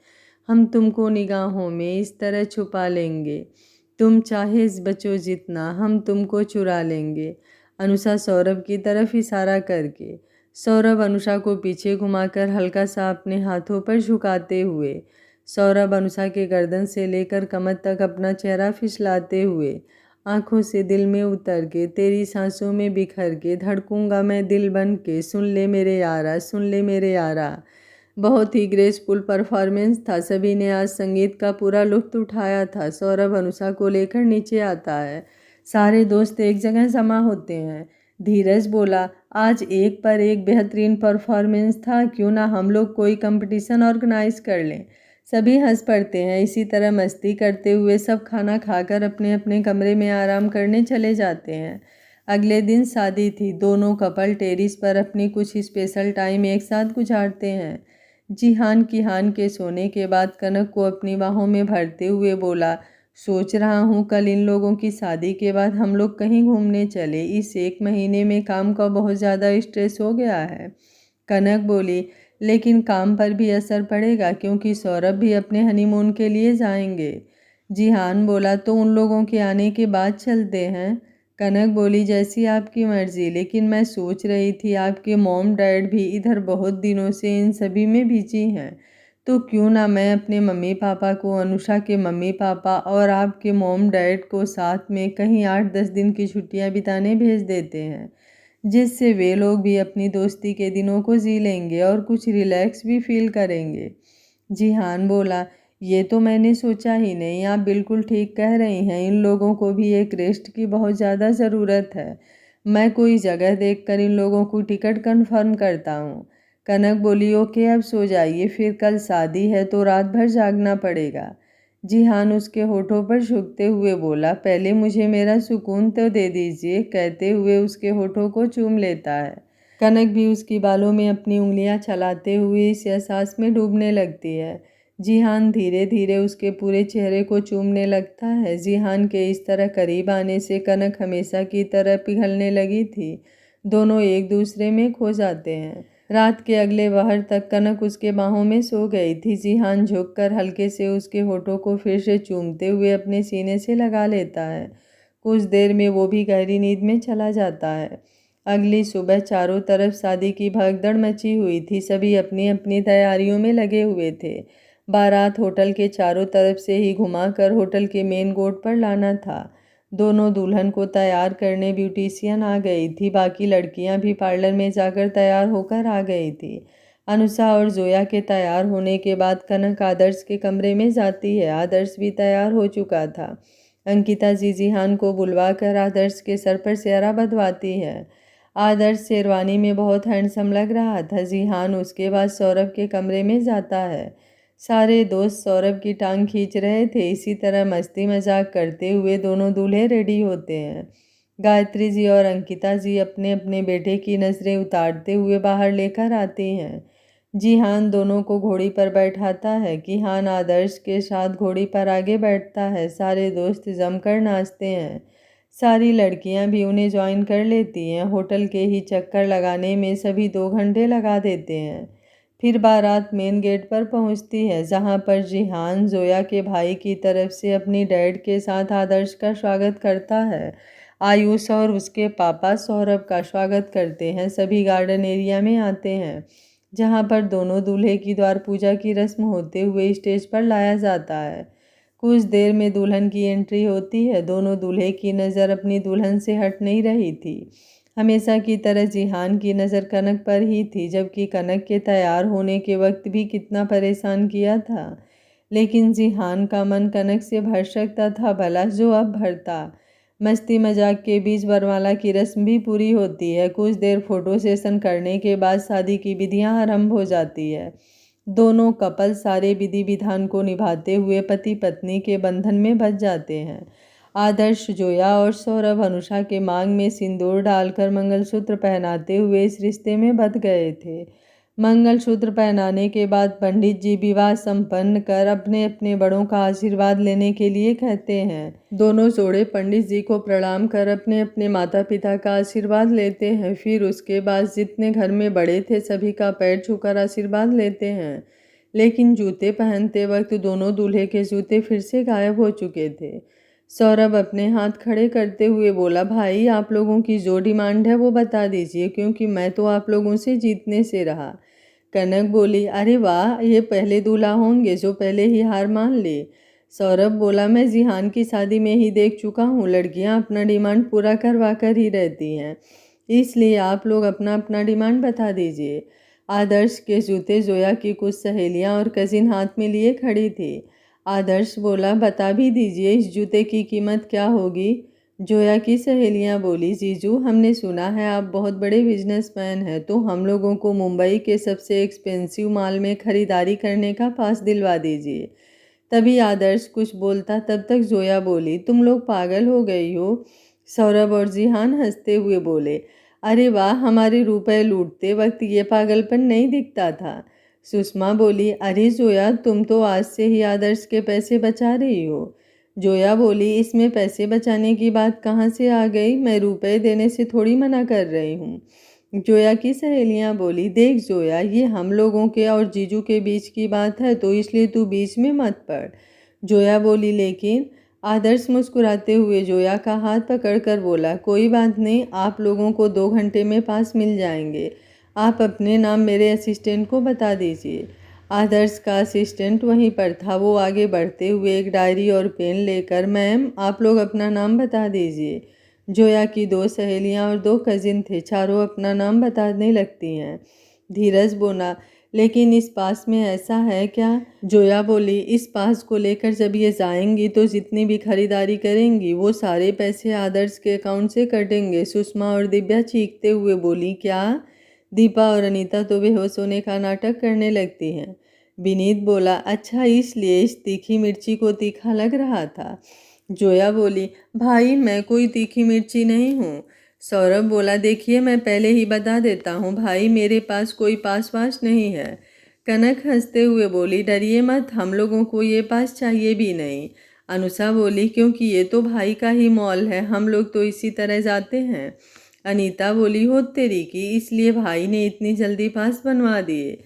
हम तुमको निगाहों में इस तरह छुपा लेंगे, तुम चाहे बचो जितना, हम तुमको चुरा लेंगे। अनुषा सौरभ की तरफ इशारा करके। सौरभ अनुषा को पीछे घुमाकर हल्का सा अपने हाथों पर झुकाते हुए। सौरभ अनुषा के गर्दन से लेकर कमर तक अपना चेहरा फिसलाते हुए, आंखों से दिल में उतर के, तेरी सांसों में बिखर के, धड़कूंगा मैं दिल बन के, सुन ले मेरे यारा, सुन ले मेरे यारा। बहुत ही ग्रेसफुल परफॉर्मेंस था। सभी ने आज संगीत का पूरा लुत्फ उठाया था। सौरभ अनुषा को लेकर नीचे आता है। सारे दोस्त एक जगह जमा होते हैं। धीरज बोला, आज एक पर एक बेहतरीन परफॉर्मेंस था, क्यों ना हम लोग कोई कंपटीशन ऑर्गेनाइज कर लें। सभी हंस पड़ते हैं। इसी तरह मस्ती करते हुए सब खाना खाकर अपने अपने कमरे में आराम करने चले जाते हैं। अगले दिन शादी थी। दोनों कपल टेरिस पर अपनी कुछ स्पेशल टाइम एक साथ गुजारते हैं। जिहान किहान के सोने के बाद कनक को अपनी बाहों में भरते हुए बोला, सोच रहा हूँ कल इन लोगों की शादी के बाद हम लोग कहीं घूमने चले। इस एक महीने में काम का बहुत ज़्यादा स्ट्रेस हो गया है। कनक बोली, लेकिन काम पर भी असर पड़ेगा क्योंकि सौरभ भी अपने हनीमून के लिए जाएंगे। जिहान बोला, तो उन लोगों के आने के बाद चलते हैं। कनक बोली, जैसी आपकी मर्जी, लेकिन मैं सोच रही थी आपके मॉम डैड भी इधर बहुत दिनों से इन सभी में बिजी हैं, तो क्यों ना मैं अपने मम्मी पापा को, अनुषा के मम्मी पापा और आपके मॉम डैड को साथ में कहीं 8-10 दिन की छुट्टियां बिताने भेज देते हैं, जिससे वे लोग भी अपनी दोस्ती के दिनों को जी लेंगे और कुछ रिलैक्स भी फील करेंगे। जिहान बोला, ये तो मैंने सोचा ही नहीं, आप बिल्कुल ठीक कह रही हैं, इन लोगों को भी एक रेस्ट की बहुत ज़्यादा ज़रूरत है। मैं कोई जगह देखकर इन लोगों को टिकट कंफर्म करता हूँ। कनक बोली, ओके अब सो जाइए, फिर कल शादी है तो रात भर जागना पड़ेगा। जिहान उसके होठों पर झुकते हुए बोला, पहले मुझे मेरा सुकून तो दे दीजिए, कहते हुए उसके होठों को चूम लेता है। कनक भी उसकी बालों में अपनी उंगलियां चलाते हुए इस एहसास में डूबने लगती है। जिहान धीरे धीरे उसके पूरे चेहरे को चूमने लगता है। जिहान के इस तरह करीब आने से कनक हमेशा की तरह पिघलने लगी थी। दोनों एक दूसरे में खो जाते हैं। रात के अगले पहर तक कनक उसके बाहों में सो गई थी। जिहान झुककर हल्के से उसके होठों को फिर से चूमते हुए अपने सीने से लगा लेता है। कुछ देर में वो भी गहरी नींद में चला जाता है। अगली सुबह चारों तरफ शादी की भगदड़ मची हुई थी। सभी अपनी अपनी तैयारियों में लगे हुए थे। बारात होटल के चारों तरफ से ही घुमाकर होटल के मेन गेट पर लाना था। दोनों दुल्हन को तैयार करने ब्यूटिशियन आ गई थी। बाकी लड़कियां भी पार्लर में जाकर तैयार होकर आ गई थी। अनुषा और जोया के तैयार होने के बाद कनक आदर्श के कमरे में जाती है। आदर्श भी तैयार हो चुका था। अंकिता जी जिहान को बुलवा कर आदर्श के सर पर सेहरा बंधवाती है। आदर्श शेरवानी में बहुत हैंडसम लग रहा था। जिहान उसके बाद सौरभ के कमरे में जाता है। सारे दोस्त सौरभ की टांग खींच रहे थे। इसी तरह मस्ती मजाक करते हुए दोनों दूल्हे रेडी होते हैं। गायत्री जी और अंकिता जी अपने अपने बेटे की नज़रें उतारते हुए बाहर लेकर आती हैं। जिहान दोनों को घोड़ी पर बैठाता है। किहान आदर्श के साथ घोड़ी पर आगे बैठता है। सारे दोस्त जमकर नाचते हैं। सारी लड़कियां भी उन्हें ज्वाइन कर लेती हैं। होटल के ही चक्कर लगाने में सभी 2 घंटे लगा देते हैं। फिर बारात मेन गेट पर पहुंचती है, जहां पर जिहान जोया के भाई की तरफ से अपनी डैड के साथ आदर्श का स्वागत करता है। आयुष और उसके पापा सौरभ का स्वागत करते हैं। सभी गार्डन एरिया में आते हैं, जहां पर दोनों दूल्हे की द्वार पूजा की रस्म होते हुए स्टेज पर लाया जाता है। कुछ देर में दुल्हन की एंट्री होती है। दोनों दूल्हे की नज़र अपनी दुल्हन से हट नहीं रही थी। हमेशा की तरह जिहान की नज़र कनक पर ही थी, जबकि कनक के तैयार होने के वक्त भी कितना परेशान किया था। लेकिन जिहान का मन कनक से भर सकता था, भला जो अब भरता। मस्ती मजाक के बीच वरमाला की रस्म भी पूरी होती है। कुछ देर फोटो सेशन करने के बाद शादी की विधियां आरंभ हो जाती है। दोनों कपल सारे विधि विधान को निभाते हुए पति पत्नी के बंधन में बंध जाते हैं। आदर्श जोया और सौरभ अनुषा के मांग में सिंदूर डालकर मंगलसूत्र पहनाते हुए इस रिश्ते में बंध गए थे। मंगलसूत्र पहनाने के बाद पंडित जी विवाह संपन्न कर अपने अपने बड़ों का आशीर्वाद लेने के लिए कहते हैं। दोनों जोड़े पंडित जी को प्रणाम कर अपने अपने माता पिता का आशीर्वाद लेते हैं। फिर उसके बाद जितने घर में बड़े थे सभी का पैर छूकर आशीर्वाद लेते हैं। लेकिन जूते पहनते वक्त दोनों दूल्हे के जूते फिर से गायब हो चुके थे। सौरभ अपने हाथ खड़े करते हुए बोला, भाई आप लोगों की जो डिमांड है वो बता दीजिए, क्योंकि मैं तो आप लोगों से जीतने से रहा। कनक बोली, अरे वाह, ये पहले दूल्हा होंगे जो पहले ही हार मान ले। सौरभ बोला, मैं जिहान की शादी में ही देख चुका हूँ, लड़कियाँ अपना डिमांड पूरा करवा कर ही रहती हैं, इसलिए आप लोग अपना अपना डिमांड बता दीजिए। आदर्श के जूते जोया की कुछ सहेलियाँ और कजिन हाथ में लिए खड़ी थी। आदर्श बोला, बता भी दीजिए इस जूते की कीमत क्या होगी। जोया की सहेलियां बोली, जीजू हमने सुना है आप बहुत बड़े बिजनेसमैन हैं, तो हम लोगों को मुंबई के सबसे एक्सपेंसिव मॉल में खरीदारी करने का पास दिलवा दीजिए। तभी आदर्श कुछ बोलता, तब तक जोया बोली, तुम लोग पागल हो गई हो। सौरभ और जिहान हंसते हुए बोले, अरे वाह, हमारे रुपए लूटते वक्त ये पागलपन नहीं दिखता था। सुषमा बोली, अरे जोया तुम तो आज से ही आदर्श के पैसे बचा रही हो। जोया बोली, इसमें पैसे बचाने की बात कहाँ से आ गई, मैं रुपए देने से थोड़ी मना कर रही हूँ। जोया की सहेलियाँ बोली, देख जोया, ये हम लोगों के और जीजू के बीच की बात है, तो इसलिए तू बीच में मत पड़। जोया बोली, लेकिन आदर्श मुस्कुराते हुए जोया का हाथ पकड़कर बोला, कोई बात नहीं, आप लोगों को 2 घंटे में पास मिल जाएंगे। आप अपने नाम मेरे असिस्टेंट को बता दीजिए। आदर्श का असिस्टेंट वहीं पर था। वो आगे बढ़ते हुए एक डायरी और पेन लेकर, मैम आप लोग अपना नाम बता दीजिए। जोया की 2 सहेलियां और 2 कजिन थे, चारों अपना नाम बताने लगती हैं। धीरज बोला, लेकिन इस पास में ऐसा है क्या? जोया बोली, इस पास को लेकर जब ये जाएंगी तो जितनी भी खरीदारी करेंगी वो सारे पैसे आदर्श के अकाउंट से कटेंगे। सुषमा और दिव्या चीखते हुए बोली, क्या? दीपा और अनीता तो बेहोश होने का नाटक करने लगती हैं। विनीत बोला, अच्छा इसलिए इस तीखी मिर्ची को तीखा लग रहा था। जोया बोली, भाई मैं कोई तीखी मिर्ची नहीं हूँ। सौरभ बोला, देखिए मैं पहले ही बता देता हूँ भाई, मेरे पास कोई पास वास नहीं है। कनक हंसते हुए बोली, डरिए मत, हम लोगों को ये पास चाहिए भी नहीं। अनुषा बोली, क्योंकि ये तो भाई का ही मॉल है, हम लोग तो इसी तरह जाते हैं। अनीता बोली, हो तेरी की, इसलिए भाई ने इतनी जल्दी पास बनवा दिए।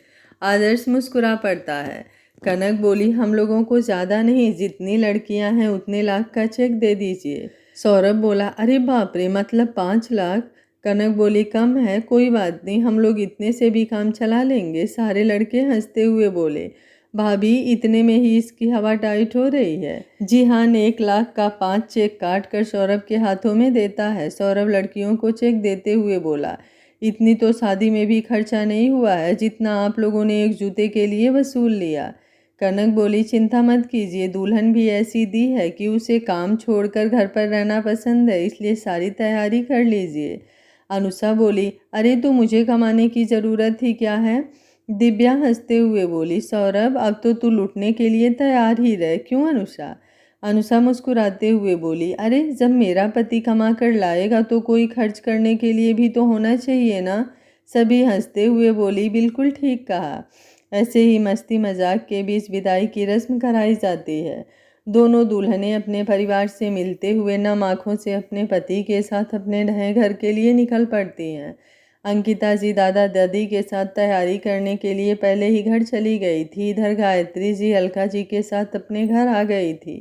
आदर्श मुस्कुरा पड़ता है। कनक बोली, हम लोगों को ज़्यादा नहीं, जितनी लड़कियां हैं उतने लाख का चेक दे दीजिए। सौरभ बोला, अरे बाप रे, मतलब 5 लाख? कनक बोली, कम है, कोई बात नहीं, हम लोग इतने से भी काम चला लेंगे। सारे लड़के हंसते हुए बोले, भाभी इतने में ही इसकी हवा टाइट हो रही है। जिहान 1 लाख का 5 चेक काट कर सौरभ के हाथों में देता है। सौरभ लड़कियों को चेक देते हुए बोला, इतनी तो शादी में भी खर्चा नहीं हुआ है जितना आप लोगों ने एक जूते के लिए वसूल लिया। कनक बोली, चिंता मत कीजिए, दुल्हन भी ऐसी दी है कि उसे काम छोड़कर घर पर रहना पसंद है, इसलिए सारी तैयारी कर लीजिए। अनुषा बोली, अरे तो मुझे कमाने की ज़रूरत ही क्या है, दिव्या हंसते हुए बोली, सौरभ अब तो तू लुटने के लिए तैयार ही रह, क्यों अनुषा? अनुषा मुस्कुराते हुए बोली, अरे जब मेरा पति कमा कर लाएगा तो कोई खर्च करने के लिए भी तो होना चाहिए ना। सभी हंसते हुए बोली, बिल्कुल ठीक कहा। ऐसे ही मस्ती मजाक के बीच विदाई की रस्म कराई जाती है। दोनों दुल्हनें अपने परिवार से मिलते हुए नम आंखों से अपने पति के साथ अपने नए घर के लिए निकल पड़ती हैं। अंकिता जी दादा दादी के साथ तैयारी करने के लिए पहले ही घर चली गई थी। इधर गायत्री जी अलका जी के साथ अपने घर आ गई थी।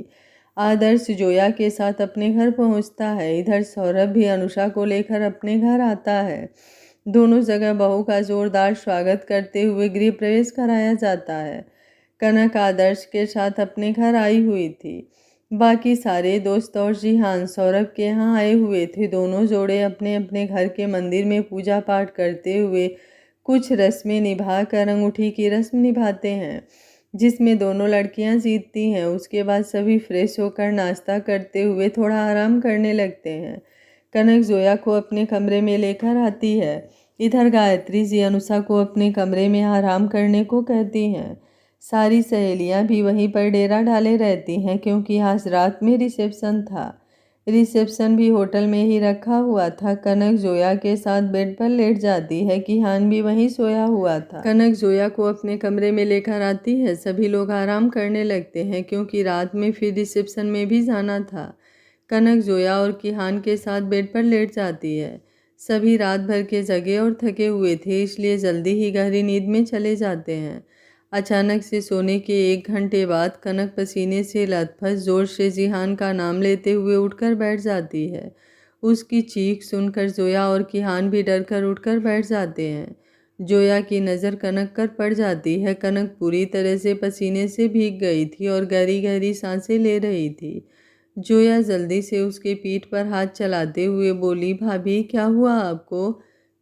आदर्श जोया के साथ अपने घर पहुंचता है। इधर सौरभ भी अनुषा को लेकर अपने घर आता है। दोनों जगह बहू का जोरदार स्वागत करते हुए गृह प्रवेश कराया जाता है। कनक आदर्श के साथ अपने घर आई हुई थी। बाकी सारे दोस्त और जिहान सौरभ के यहाँ आए हुए थे। दोनों जोड़े अपने अपने घर के मंदिर में पूजा पाठ करते हुए कुछ रस्में निभाकर अंगूठी की रस्म निभाते हैं, जिसमें दोनों लड़कियां जीतती हैं। उसके बाद सभी फ्रेश होकर नाश्ता करते हुए थोड़ा आराम करने लगते हैं। कनक जोया को अपने कमरे में लेकर आती है। इधर गायत्री जी अनुषा को अपने कमरे में आराम करने को कहती हैं। सारी सहेलियां भी वहीं पर डेरा डाले रहती हैं, क्योंकि आज रात में रिसेप्शन था। रिसेप्शन भी होटल में ही रखा हुआ था। कनक जोया के साथ बेड पर लेट जाती है। किहान भी वहीं सोया हुआ था। कनक जोया को अपने कमरे में लेकर आती है। सभी लोग आराम करने लगते हैं, क्योंकि रात में फिर रिसेप्शन में भी जाना था। कनक जोया और किहान के साथ बेड पर लेट जाती है। सभी रात भर के जगे और थके हुए थे, इसलिए जल्दी ही गहरी नींद में चले जाते हैं। अचानक से सोने के 1 घंटे बाद कनक पसीने से लथपथ जोर से जिहान का नाम लेते हुए उठकर बैठ जाती है। उसकी चीख सुनकर जोया और किहान भी डरकर उठकर बैठ जाते हैं। जोया की नज़र कनक पर पड़ जाती है। कनक पूरी तरह से पसीने से भीग गई थी और गहरी गहरी सांसें ले रही थी। जोया जल्दी से उसके पीठ पर हाथ चलाते हुए बोली, भाभी क्या हुआ आपको?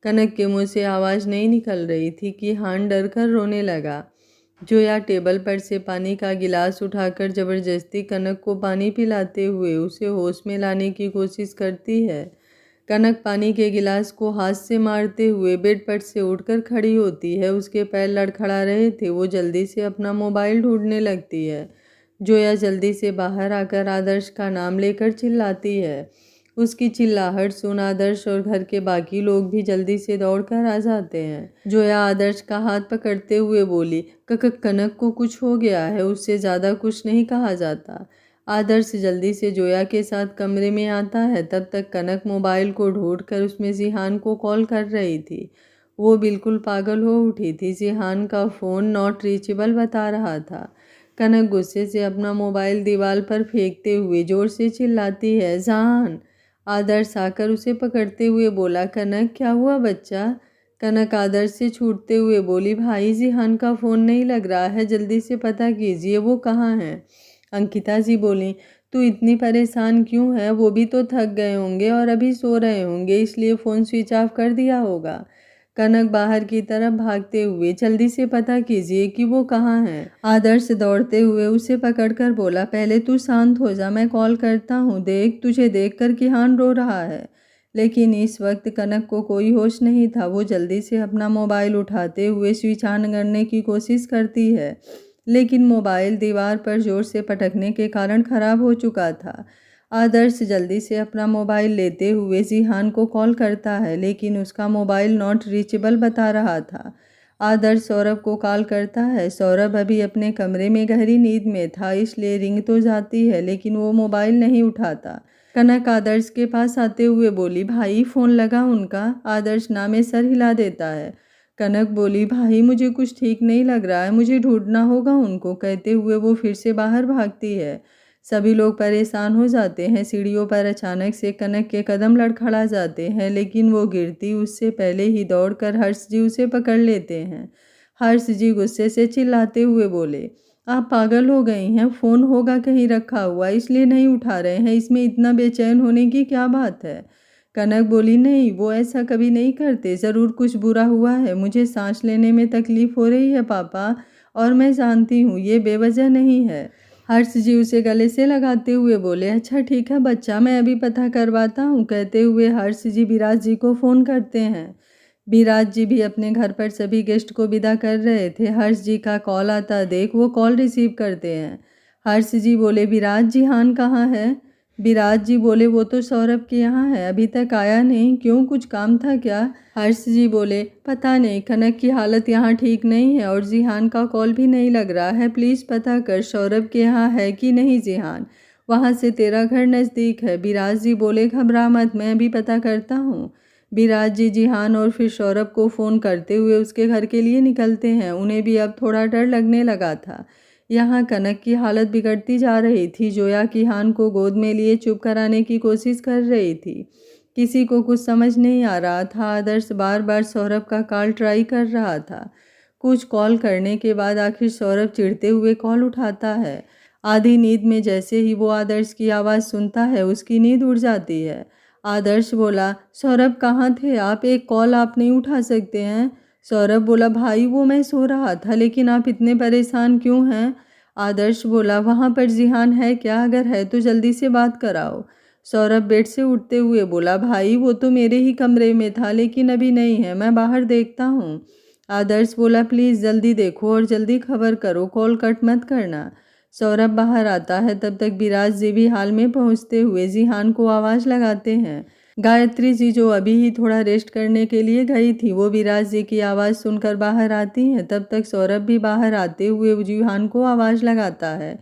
कनक के मुंह से आवाज़ नहीं निकल रही थी। किहान डर कर रोने लगा। जोया टेबल पर से पानी का गिलास उठाकर जबरदस्ती कनक को पानी पिलाते हुए उसे होश में लाने की कोशिश करती है। कनक पानी के गिलास को हाथ से मारते हुए बेड पर से उठकर खड़ी होती है। उसके पैर लड़खड़ा रहे थे। वो जल्दी से अपना मोबाइल ढूंढने लगती है। जोया जल्दी से बाहर आकर आदर्श का नाम लेकर चिल्लाती है। उसकी चिल्लाहट सुन आदर्श और घर के बाकी लोग भी जल्दी से दौड़कर आ जाते हैं। जोया आदर्श का हाथ पकड़ते हुए बोली, कनक को कुछ हो गया है, उससे ज़्यादा कुछ नहीं कहा जाता। आदर्श जल्दी से जोया के साथ कमरे में आता है। तब तक कनक मोबाइल को ढूंढकर उसमें जिहान को कॉल कर रही थी। वो बिल्कुल पागल हो उठी थी। जिहान का फ़ोन नॉट रीचेबल बता रहा था। कनक गुस्से से अपना मोबाइल दीवार पर फेंकते हुए जोर से चिल्लाती है, जान। आदर्श आकर उसे पकड़ते हुए बोला, कनक क्या हुआ बच्चा? कनक आदर्श से छूटते हुए बोली, भाई जिहान का फ़ोन नहीं लग रहा है, जल्दी से पता कीजिए वो कहाँ है। अंकिता जी बोली, तू इतनी परेशान क्यों है? वो भी तो थक गए होंगे और अभी सो रहे होंगे, इसलिए फ़ोन स्विच ऑफ कर दिया होगा। कनक बाहर की तरफ भागते हुए, जल्दी से पता कीजिए कि वो कहाँ है। आदर्श दौड़ते हुए उसे पकड़कर बोला, पहले तू शांत हो जा, मैं कॉल करता हूँ। देख, तुझे देखकर किहान रो रहा है। लेकिन इस वक्त कनक को कोई होश नहीं था। वो जल्दी से अपना मोबाइल उठाते हुए स्विच ऑन करने की कोशिश करती है, लेकिन मोबाइल दीवार पर जोर से पटकने के कारण खराब हो चुका था। आदर्श जल्दी से अपना मोबाइल लेते हुए जिहान को कॉल करता है, लेकिन उसका मोबाइल नॉट रीचेबल बता रहा था। आदर्श सौरभ को कॉल करता है। सौरभ अभी अपने कमरे में गहरी नींद में था, इसलिए रिंग तो जाती है, लेकिन वो मोबाइल नहीं उठाता। कनक आदर्श के पास आते हुए बोली, भाई फ़ोन लगा उनका? आदर्श ना में सर हिला देता है। कनक बोली, भाई मुझे कुछ ठीक नहीं लग रहा है, मुझे ढूंढना होगा उनको। कहते हुए वो फिर से बाहर भागती है। सभी लोग परेशान हो जाते हैं। सीढ़ियों पर अचानक से कनक के कदम लड़खड़ा जाते हैं, लेकिन वो गिरती उससे पहले ही दौड़कर हर्ष जी उसे पकड़ लेते हैं। हर्ष जी गुस्से से चिल्लाते हुए बोले, आप पागल हो गई हैं? फ़ोन होगा कहीं रखा हुआ, इसलिए नहीं उठा रहे हैं। इसमें इतना बेचैन होने की क्या बात है? कनक बोली, नहीं, वो ऐसा कभी नहीं करते। ज़रूर कुछ बुरा हुआ है। मुझे सांस लेने में तकलीफ़ हो रही है पापा, और मैं जानती हूँ ये बेवजह नहीं है। हर्ष जी उसे गले से लगाते हुए बोले, अच्छा ठीक है बच्चा, मैं अभी पता करवाता हूँ। कहते हुए हर्ष जी विराज जी को फ़ोन करते हैं। विराज जी भी अपने घर पर सभी गेस्ट को विदा कर रहे थे। हर्ष जी का कॉल आता देख वो कॉल रिसीव करते हैं। हर्ष जी बोले, विराज जिहान कहाँ है? विराज जी बोले, वो तो सौरभ के यहाँ है, अभी तक आया नहीं, क्यों कुछ काम था क्या? हर्ष जी बोले, पता नहीं, कनक की हालत यहाँ ठीक नहीं है और जिहान का कॉल भी नहीं लग रहा है, प्लीज़ पता कर सौरभ के यहाँ है कि नहीं जिहान, वहाँ से तेरा घर नज़दीक है। विराज जी बोले, घबरा मत, मैं अभी पता करता हूँ। विराज जी जिहान और फिर सौरभ को फ़ोन करते हुए उसके घर के लिए निकलते हैं। उन्हें भी अब थोड़ा डर लगने लगा था। यहाँ कनक की हालत बिगड़ती जा रही थी। जोया किहान को गोद में लिए चुप कराने की कोशिश कर रही थी। किसी को कुछ समझ नहीं आ रहा था। आदर्श बार बार सौरभ का कॉल ट्राई कर रहा था। कुछ कॉल करने के बाद आखिर सौरभ चिढ़ते हुए कॉल उठाता है। आधी नींद में जैसे ही वो आदर्श की आवाज़ सुनता है उसकी नींद उड़ जाती है। आदर्श बोला, सौरभ कहाँ थे आप? एक कॉल आप नहीं उठा सकते हैं? सौरभ बोला, भाई वो मैं सो रहा था, लेकिन आप इतने परेशान क्यों हैं? आदर्श बोला, वहाँ पर जिहान है क्या? अगर है तो जल्दी से बात कराओ। सौरभ बेड से उठते हुए बोला, भाई वो तो मेरे ही कमरे में था, लेकिन अभी नहीं है, मैं बाहर देखता हूँ। आदर्श बोला, प्लीज़ जल्दी देखो और जल्दी खबर करो, कॉल कट मत करना। सौरभ बाहर आता है, तब तक विराज जी भी हाल में पहुंचते हुए जिहान को आवाज़ लगाते हैं। गायत्री जी जो अभी ही थोड़ा रेस्ट करने के लिए गई थी, वो विराज जी की आवाज़ सुनकर बाहर आती हैं। तब तक सौरभ भी बाहर आते हुए जिहान को आवाज़ लगाता है,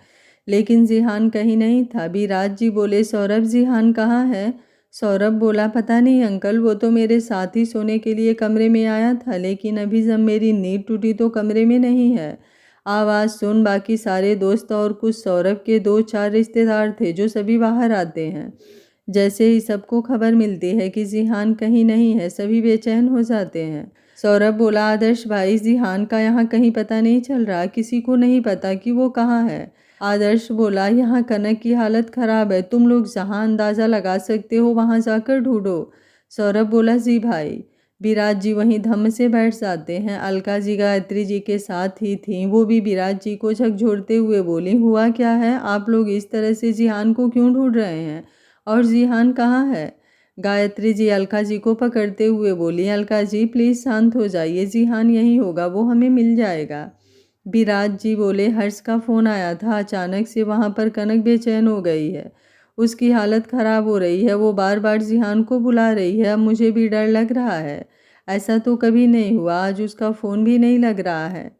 लेकिन जिहान कहीं नहीं था। विराज जी बोले, सौरभ जिहान कहाँ है? सौरभ बोला, पता नहीं अंकल, वो तो मेरे साथ ही सोने के लिए कमरे में आया था, लेकिन अभी जब मेरी नींद टूटी तो कमरे में नहीं है। आवाज़ सुन बाकी सारे दोस्त और कुछ सौरभ के 2-4 रिश्तेदार थे जो सभी बाहर आते हैं। जैसे ही सबको खबर मिलती है कि जिहान कहीं नहीं है, सभी बेचैन हो जाते हैं। सौरभ बोला, आदर्श भाई, जिहान का यहाँ कहीं पता नहीं चल रहा, किसी को नहीं पता कि वो कहाँ है। आदर्श बोला, यहाँ कनक की हालत ख़राब है, तुम लोग जहाँ अंदाज़ा लगा सकते हो वहाँ जाकर ढूंढो। सौरभ बोला, जी भाई। विराज जी वहीं धम्म से बैठ जाते हैं। अलका जी गायत्री जी के साथ ही थीं। वो भी विराज जी को झकझोरते हुए बोली, हुआ क्या है? आप लोग इस तरह से जिहान को क्यों ढूंढ रहे हैं? और जिहान कहाँ है? गायत्री जी अलका जी को पकड़ते हुए बोली, अलका जी प्लीज़ शांत हो जाइए, जिहान यहीं होगा, वो हमें मिल जाएगा। विराज जी बोले, हर्ष का फ़ोन आया था अचानक से, वहाँ पर कनक बेचैन हो गई है, उसकी हालत ख़राब हो रही है, वो बार बार जिहान को बुला रही है, अब मुझे भी डर लग रहा है। ऐसा तो कभी नहीं हुआ, आज उसका फ़ोन भी नहीं लग रहा है।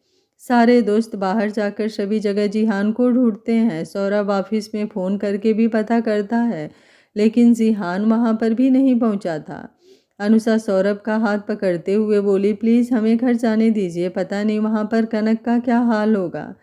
सारे दोस्त बाहर जाकर सभी जगह जिहान को ढूंढते हैं। सौरभ ऑफिस में फ़ोन करके भी पता करता है, लेकिन जिहान वहाँ पर भी नहीं पहुँचा था। अनुषा सौरभ का हाथ पकड़ते हुए बोली, प्लीज़ हमें घर जाने दीजिए, पता नहीं वहाँ पर कनक का क्या हाल होगा।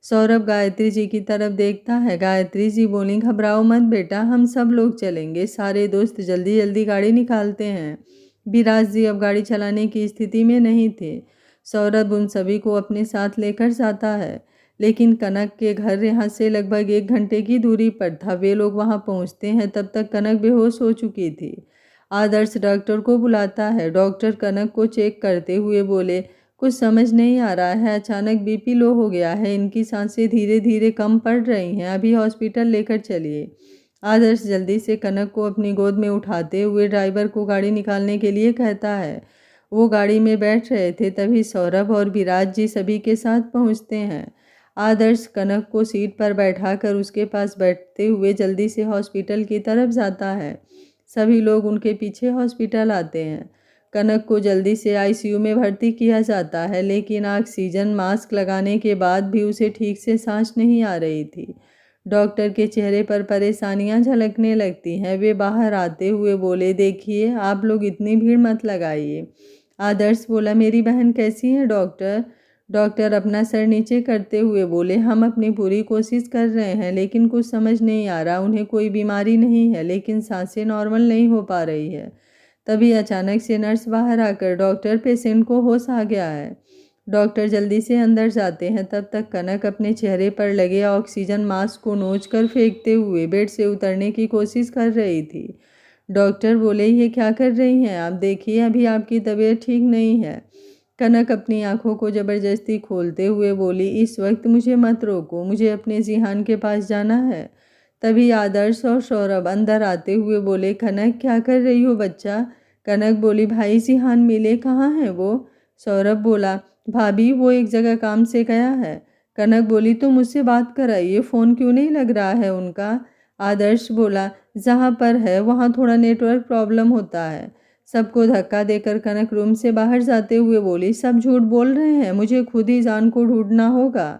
सौरभ गायत्री जी की तरफ देखता है। गायत्री जी बोली, घबराओ मत बेटा, हम सब लोग चलेंगे। सारे दोस्त जल्दी जल्दी गाड़ी निकालते हैं। विराज जी अब गाड़ी चलाने की स्थिति में नहीं थे। सौरभ उन सभी को अपने साथ लेकर जाता है, लेकिन कनक के घर यहाँ से लगभग 1 घंटे की दूरी पर था। वे लोग वहाँ पहुँचते हैं, तब तक कनक बेहोश हो चुकी थी। आदर्श डॉक्टर को बुलाता है। डॉक्टर कनक को चेक करते हुए बोले, कुछ समझ नहीं आ रहा है, अचानक बीपी लो हो गया है, इनकी सांसें धीरे धीरे कम पड़ रही हैं, अभी हॉस्पिटल लेकर चलिए। आदर्श जल्दी से कनक को अपनी गोद में उठाते हुए ड्राइवर को गाड़ी निकालने के लिए कहता है। वो गाड़ी में बैठ रहे थे, तभी सौरभ और विराज जी सभी के साथ पहुंचते हैं। आदर्श कनक को सीट पर बैठाकर उसके पास बैठते हुए जल्दी से हॉस्पिटल की तरफ जाता है। सभी लोग उनके पीछे हॉस्पिटल आते हैं। कनक को जल्दी से आईसीयू में भर्ती किया जाता है, लेकिन ऑक्सीजन मास्क लगाने के बाद भी उसे ठीक से सांस नहीं आ रही थी। डॉक्टर के चेहरे पर परेशानियां झलकने लगती हैं। वे बाहर आते हुए बोले, देखिए आप लोग इतनी भीड़ मत लगाइए। आदर्श बोला, मेरी बहन कैसी है डॉक्टर? डॉक्टर अपना सर नीचे करते हुए बोले, हम अपनी पूरी कोशिश कर रहे हैं, लेकिन कुछ समझ नहीं आ रहा, उन्हें कोई बीमारी नहीं है, लेकिन सांसें नॉर्मल नहीं हो पा रही है। तभी अचानक से नर्स बाहर आकर, डॉक्टर पेशेंट को होश आ गया है। डॉक्टर जल्दी से अंदर जाते हैं। तब तक कनक अपने चेहरे पर लगे ऑक्सीजन मास्क को नोचकर फेंकते हुए बेड से उतरने की कोशिश कर रही थी। डॉक्टर बोले, ये क्या कर रही हैं आप? देखिए अभी आपकी तबीयत ठीक नहीं है। कनक अपनी आंखों को जबरदस्ती खोलते हुए बोली, इस वक्त मुझे मत रोको, मुझे अपने जिहान के पास जाना है। तभी आदर्श और सौरभ अंदर आते हुए बोले, कनक क्या कर रही हो बच्चा? कनक बोली, भाई जिहान मिले, कहाँ है वो? सौरभ बोला, भाभी वो एक जगह काम से गया है। कनक बोली, तो मुझसे बात कराइए, फ़ोन क्यों नहीं लग रहा है उनका? आदर्श बोला, जहाँ पर है वहाँ थोड़ा नेटवर्क प्रॉब्लम होता है। सबको धक्का देकर कनक रूम से बाहर जाते हुए बोली, सब झूठ बोल रहे हैं, मुझे खुद ही जान को ढूंढना होगा।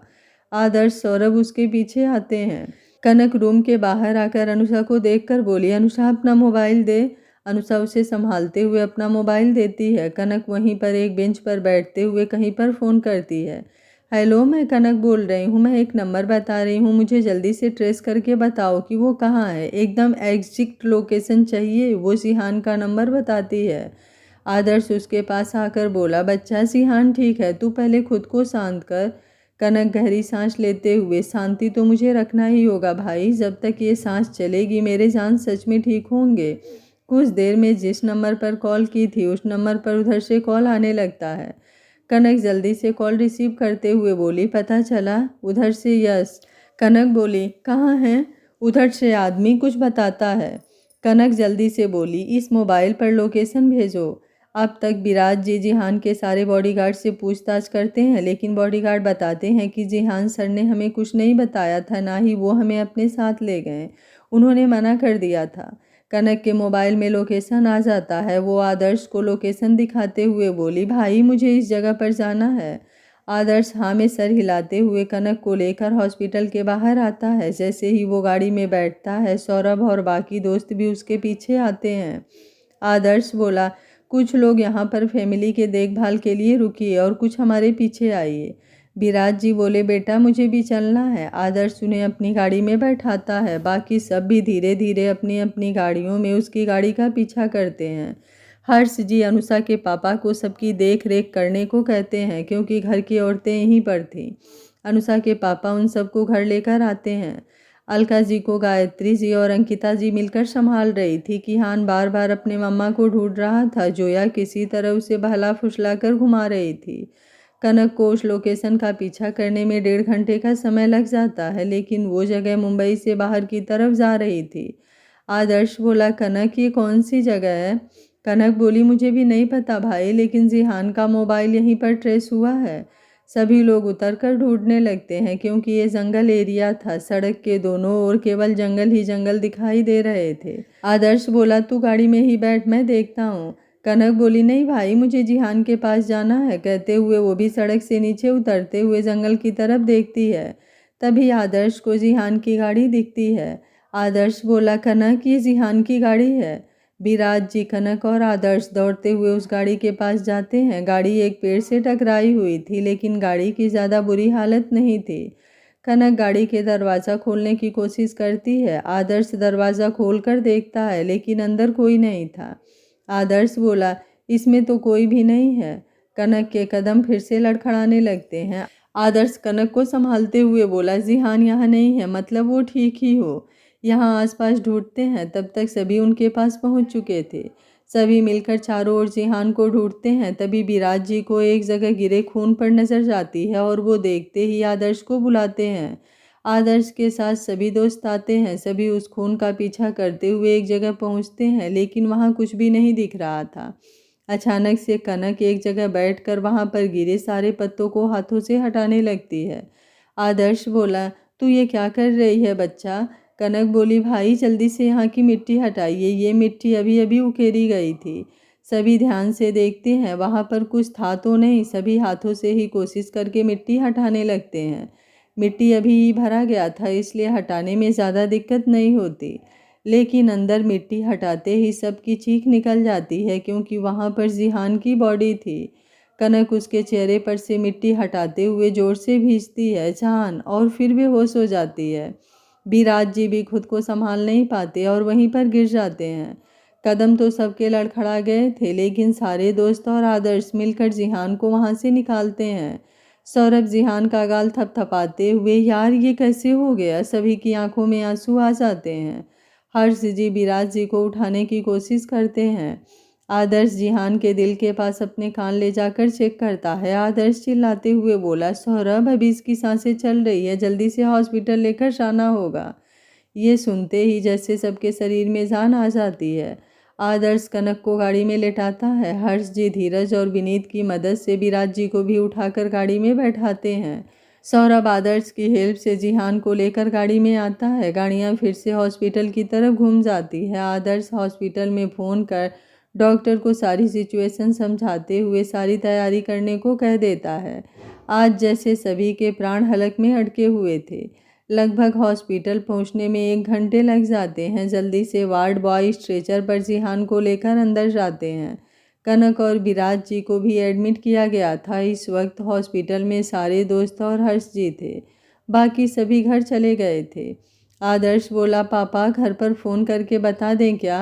आदर्श सौरभ उसके पीछे आते हैं। कनक रूम के बाहर आकर अनुषा को देखकर बोली, अनुषा अपना मोबाइल दे। अनुषा उसे संभालते हुए अपना मोबाइल देती है। कनक वहीं पर एक बेंच पर बैठते हुए कहीं पर फ़ोन करती है। हेलो, मैं कनक बोल रही हूँ, मैं एक नंबर बता रही हूँ, मुझे जल्दी से ट्रेस करके बताओ कि वो कहाँ है, एकदम एग्जैक्ट लोकेशन चाहिए। वो जिहान का नंबर बताती है। आदर्श उसके पास आकर बोला, बच्चा जिहान ठीक है, तू पहले खुद को शांत कर। कनक गहरी सांस लेते हुए, शांति तो मुझे रखना ही होगा भाई, जब तक ये सांस चलेगी मेरे जान सच में ठीक होंगे। कुछ देर में जिस नंबर पर कॉल की थी उस नंबर पर उधर से कॉल आने लगता है। कनक जल्दी से कॉल रिसीव करते हुए बोली, पता चला? उधर से यस। कनक बोली, कहाँ हैं? उधर से आदमी कुछ बताता है। कनक जल्दी से बोली, इस मोबाइल पर लोकेशन भेजो। अब तक विराज जी जिहान के सारे बॉडीगार्ड से पूछताछ करते हैं, लेकिन बॉडीगार्ड बताते हैं कि जिहान सर ने हमें कुछ नहीं बताया था, ना ही वो हमें अपने साथ ले गए, उन्होंने मना कर दिया था। कनक के मोबाइल में लोकेशन आ जाता है। वो आदर्श को लोकेशन दिखाते हुए बोली, भाई मुझे इस जगह पर जाना है। आदर्श हाँ में सर हिलाते हुए कनक को लेकर हॉस्पिटल के बाहर आता है। जैसे ही वो गाड़ी में बैठता है, सौरभ और बाकी दोस्त भी उसके पीछे आते हैं। आदर्श बोला, कुछ लोग यहाँ पर फैमिली के देखभाल के लिए रुकिए और कुछ हमारे पीछे आइए। विराज जी बोले, बेटा मुझे भी चलना है। आदर्श उन्हें अपनी गाड़ी में बैठाता है। बाकी सब भी धीरे धीरे अपनी अपनी गाड़ियों में उसकी गाड़ी का पीछा करते हैं। हर्ष जी अनुषा के पापा को सबकी देख रेख करने को कहते हैं, क्योंकि घर की औरतें यहीं पर थीं। अनुषा के पापा उन सबको घर लेकर आते हैं। अलका जी को गायत्री जी और अंकिता जी मिलकर संभाल रही थी। किहान बार बार अपने मम्मा को ढूंढ रहा था। जोया किसी तरह उसे बहला फुसला कर घुमा रही थी। कनक को उस लोकेशन का पीछा करने में 1.5 घंटे का समय लग जाता है, लेकिन वो जगह मुंबई से बाहर की तरफ जा रही थी। आदर्श बोला, कनक ये कौन सी जगह है? कनक बोली, मुझे भी नहीं पता भाई, लेकिन जिहान का मोबाइल यहीं पर ट्रेस हुआ है। सभी लोग उतरकर ढूंढने लगते हैं, क्योंकि ये जंगल एरिया था। सड़क के दोनों ओर केवल जंगल ही जंगल दिखाई दे रहे थे। आदर्श बोला, तू गाड़ी में ही बैठ, मैं देखता हूँ। कनक बोली, नहीं भाई, मुझे जिहान के पास जाना है। कहते हुए वो भी सड़क से नीचे उतरते हुए जंगल की तरफ देखती है। तभी आदर्श को जिहान की गाड़ी दिखती है। आदर्श बोला, कनक ये जिहान की गाड़ी है। विराज जी, कनक और आदर्श दौड़ते हुए उस गाड़ी के पास जाते हैं। गाड़ी एक पेड़ से टकराई हुई थी, लेकिन गाड़ी की ज़्यादा बुरी हालत नहीं थी। कनक गाड़ी के दरवाज़ा खोलने की कोशिश करती है। आदर्श दरवाज़ा खोलकर देखता है, लेकिन अंदर कोई नहीं था। आदर्श बोला, इसमें तो कोई भी नहीं है। कनक के कदम फिर से लड़खड़ाने लगते हैं। आदर्श कनक को संभालते हुए बोला, जिहान यहाँ नहीं है, मतलब वो ठीक ही हो। यहाँ आसपास ढूंढते हैं। तब तक सभी उनके पास पहुँच चुके थे। सभी मिलकर चारों ओर जिहान को ढूंढते हैं। तभी विराज जी को एक जगह गिरे खून पर नजर जाती है और वो देखते ही आदर्श को बुलाते हैं। आदर्श के साथ सभी दोस्त आते हैं। सभी उस खून का पीछा करते हुए एक जगह पहुंचते हैं, लेकिन वहां कुछ भी नहीं दिख रहा था। अचानक से कनक एक जगह बैठकर वहां पर गिरे सारे पत्तों को हाथों से हटाने लगती है। आदर्श बोला, तू ये क्या कर रही है बच्चा? कनक बोली, भाई जल्दी से यहाँ की मिट्टी हटाइए, ये मिट्टी अभी अभी उकेरी गई थी। सभी ध्यान से देखते हैं, वहाँ पर कुछ था तो नहीं। सभी हाथों से ही कोशिश करके मिट्टी हटाने लगते हैं। मिट्टी अभी ही भरा गया था, इसलिए हटाने में ज़्यादा दिक्कत नहीं होती, लेकिन अंदर मिट्टी हटाते ही सबकी चीख निकल जाती है, क्योंकि वहाँ पर जिहान की बॉडी थी। कनक उसके चेहरे पर से मिट्टी हटाते हुए जोर से भींचती है, जान, और फिर बेहोश हो जाती है। विराज जी भी खुद को संभाल नहीं पाते और वहीं पर गिर जाते हैं। कदम तो सबके लड़खड़ा गए थे, लेकिन सारे दोस्त और आदर्श मिलकर जिहान को वहां से निकालते हैं। सौरभ जिहान का गाल थपथपाते हुए, यार ये कैसे हो गया? सभी की आंखों में आंसू आ जाते हैं। हर्ष जी विराज जी को उठाने की कोशिश करते हैं। आदर्श जिहान के दिल के पास अपने कान ले जाकर चेक करता है। आदर्श चिल्लाते हुए बोला, सौरभ अभी इसकी सांसें चल रही है, जल्दी से हॉस्पिटल लेकर जाना होगा। ये सुनते ही जैसे सबके शरीर में जान आ जाती है। आदर्श कनक को गाड़ी में लेटाता है। हर्ष जी धीरज और विनीत की मदद से विराज जी को भी उठाकर गाड़ी में बैठाते हैं। सौरभ आदर्श की हेल्प से जिहान को लेकर गाड़ी में आता है। गाड़ियाँ फिर से हॉस्पिटल की तरफ घूम जाती है। आदर्श हॉस्पिटल में फ़ोन कर डॉक्टर को सारी सिचुएशन समझाते हुए सारी तैयारी करने को कह देता है। आज जैसे सभी के प्राण हलक में अटके हुए थे। लगभग हॉस्पिटल पहुंचने में 1 घंटे लग जाते हैं। जल्दी से वार्ड बॉय स्ट्रेचर पर जिहान को लेकर अंदर जाते हैं। कनक और विराज जी को भी एडमिट किया गया था। इस वक्त हॉस्पिटल में सारे दोस्त और हर्ष जी थे। बाकी सभी घर चले गए थे। आदर्श बोला, पापा घर पर फ़ोन करके बता दें क्या?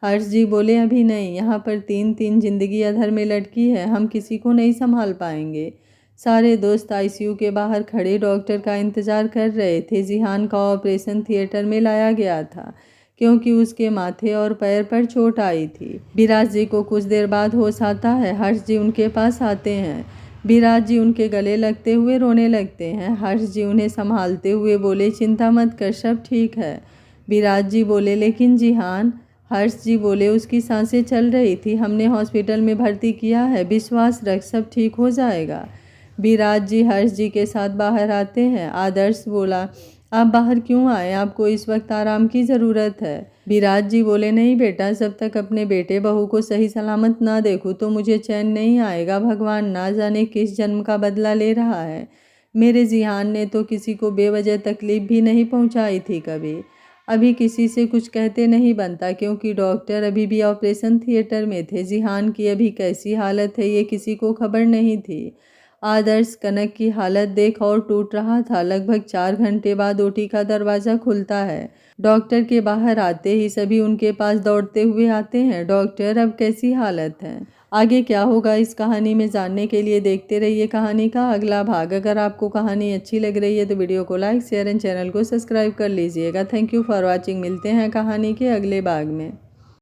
हर्ष जी बोले, अभी नहीं, यहाँ पर 3 जिंदगी अधर में लटकी है, हम किसी को नहीं संभाल पाएंगे। सारे दोस्त आईसीयू के बाहर खड़े डॉक्टर का इंतज़ार कर रहे थे। जिहान का ऑपरेशन थिएटर में लाया गया था क्योंकि उसके माथे और पैर पर चोट आई थी। विराज जी को कुछ देर बाद होश आता है। हर्ष जी उनके पास आते हैं। विराज जी उनके गले लगते हुए रोने लगते हैं। हर्ष जी उन्हें संभालते हुए बोले, चिंता मत कर, सब ठीक है। विराज जी बोले, लेकिन जिहान? हर्ष जी बोले, उसकी सांसें चल रही थी, हमने हॉस्पिटल में भर्ती किया है, विश्वास रख, सब ठीक हो जाएगा। विराज जी हर्ष जी के साथ बाहर आते हैं। आदर्श बोला, आप बाहर क्यों आए? आपको इस वक्त आराम की ज़रूरत है। विराज जी बोले, नहीं बेटा, जब तक अपने बेटे बहू को सही सलामत ना देखूं तो मुझे चैन नहीं आएगा। भगवान ना जाने किस जन्म का बदला ले रहा है। मेरे जिहान ने तो किसी को बेवजह तकलीफ भी नहीं पहुंचाई थी कभी। अभी किसी से कुछ कहते नहीं बनता क्योंकि डॉक्टर अभी भी ऑपरेशन थिएटर में थे। जिहान की अभी कैसी हालत है ये किसी को खबर नहीं थी। आदर्श कनक की हालत देख और टूट रहा था। लगभग 4 घंटे बाद ओटी का दरवाज़ा खुलता है। डॉक्टर के बाहर आते ही सभी उनके पास दौड़ते हुए आते हैं। डॉक्टर, अब कैसी हालत है? आगे क्या होगा इस कहानी में जानने के लिए देखते रहिए कहानी का अगला भाग। अगर आपको कहानी अच्छी लग रही है तो वीडियो को लाइक, शेयर एंड चैनल को सब्सक्राइब कर लीजिएगा। Thank you for watching. मिलते हैं कहानी के अगले भाग में।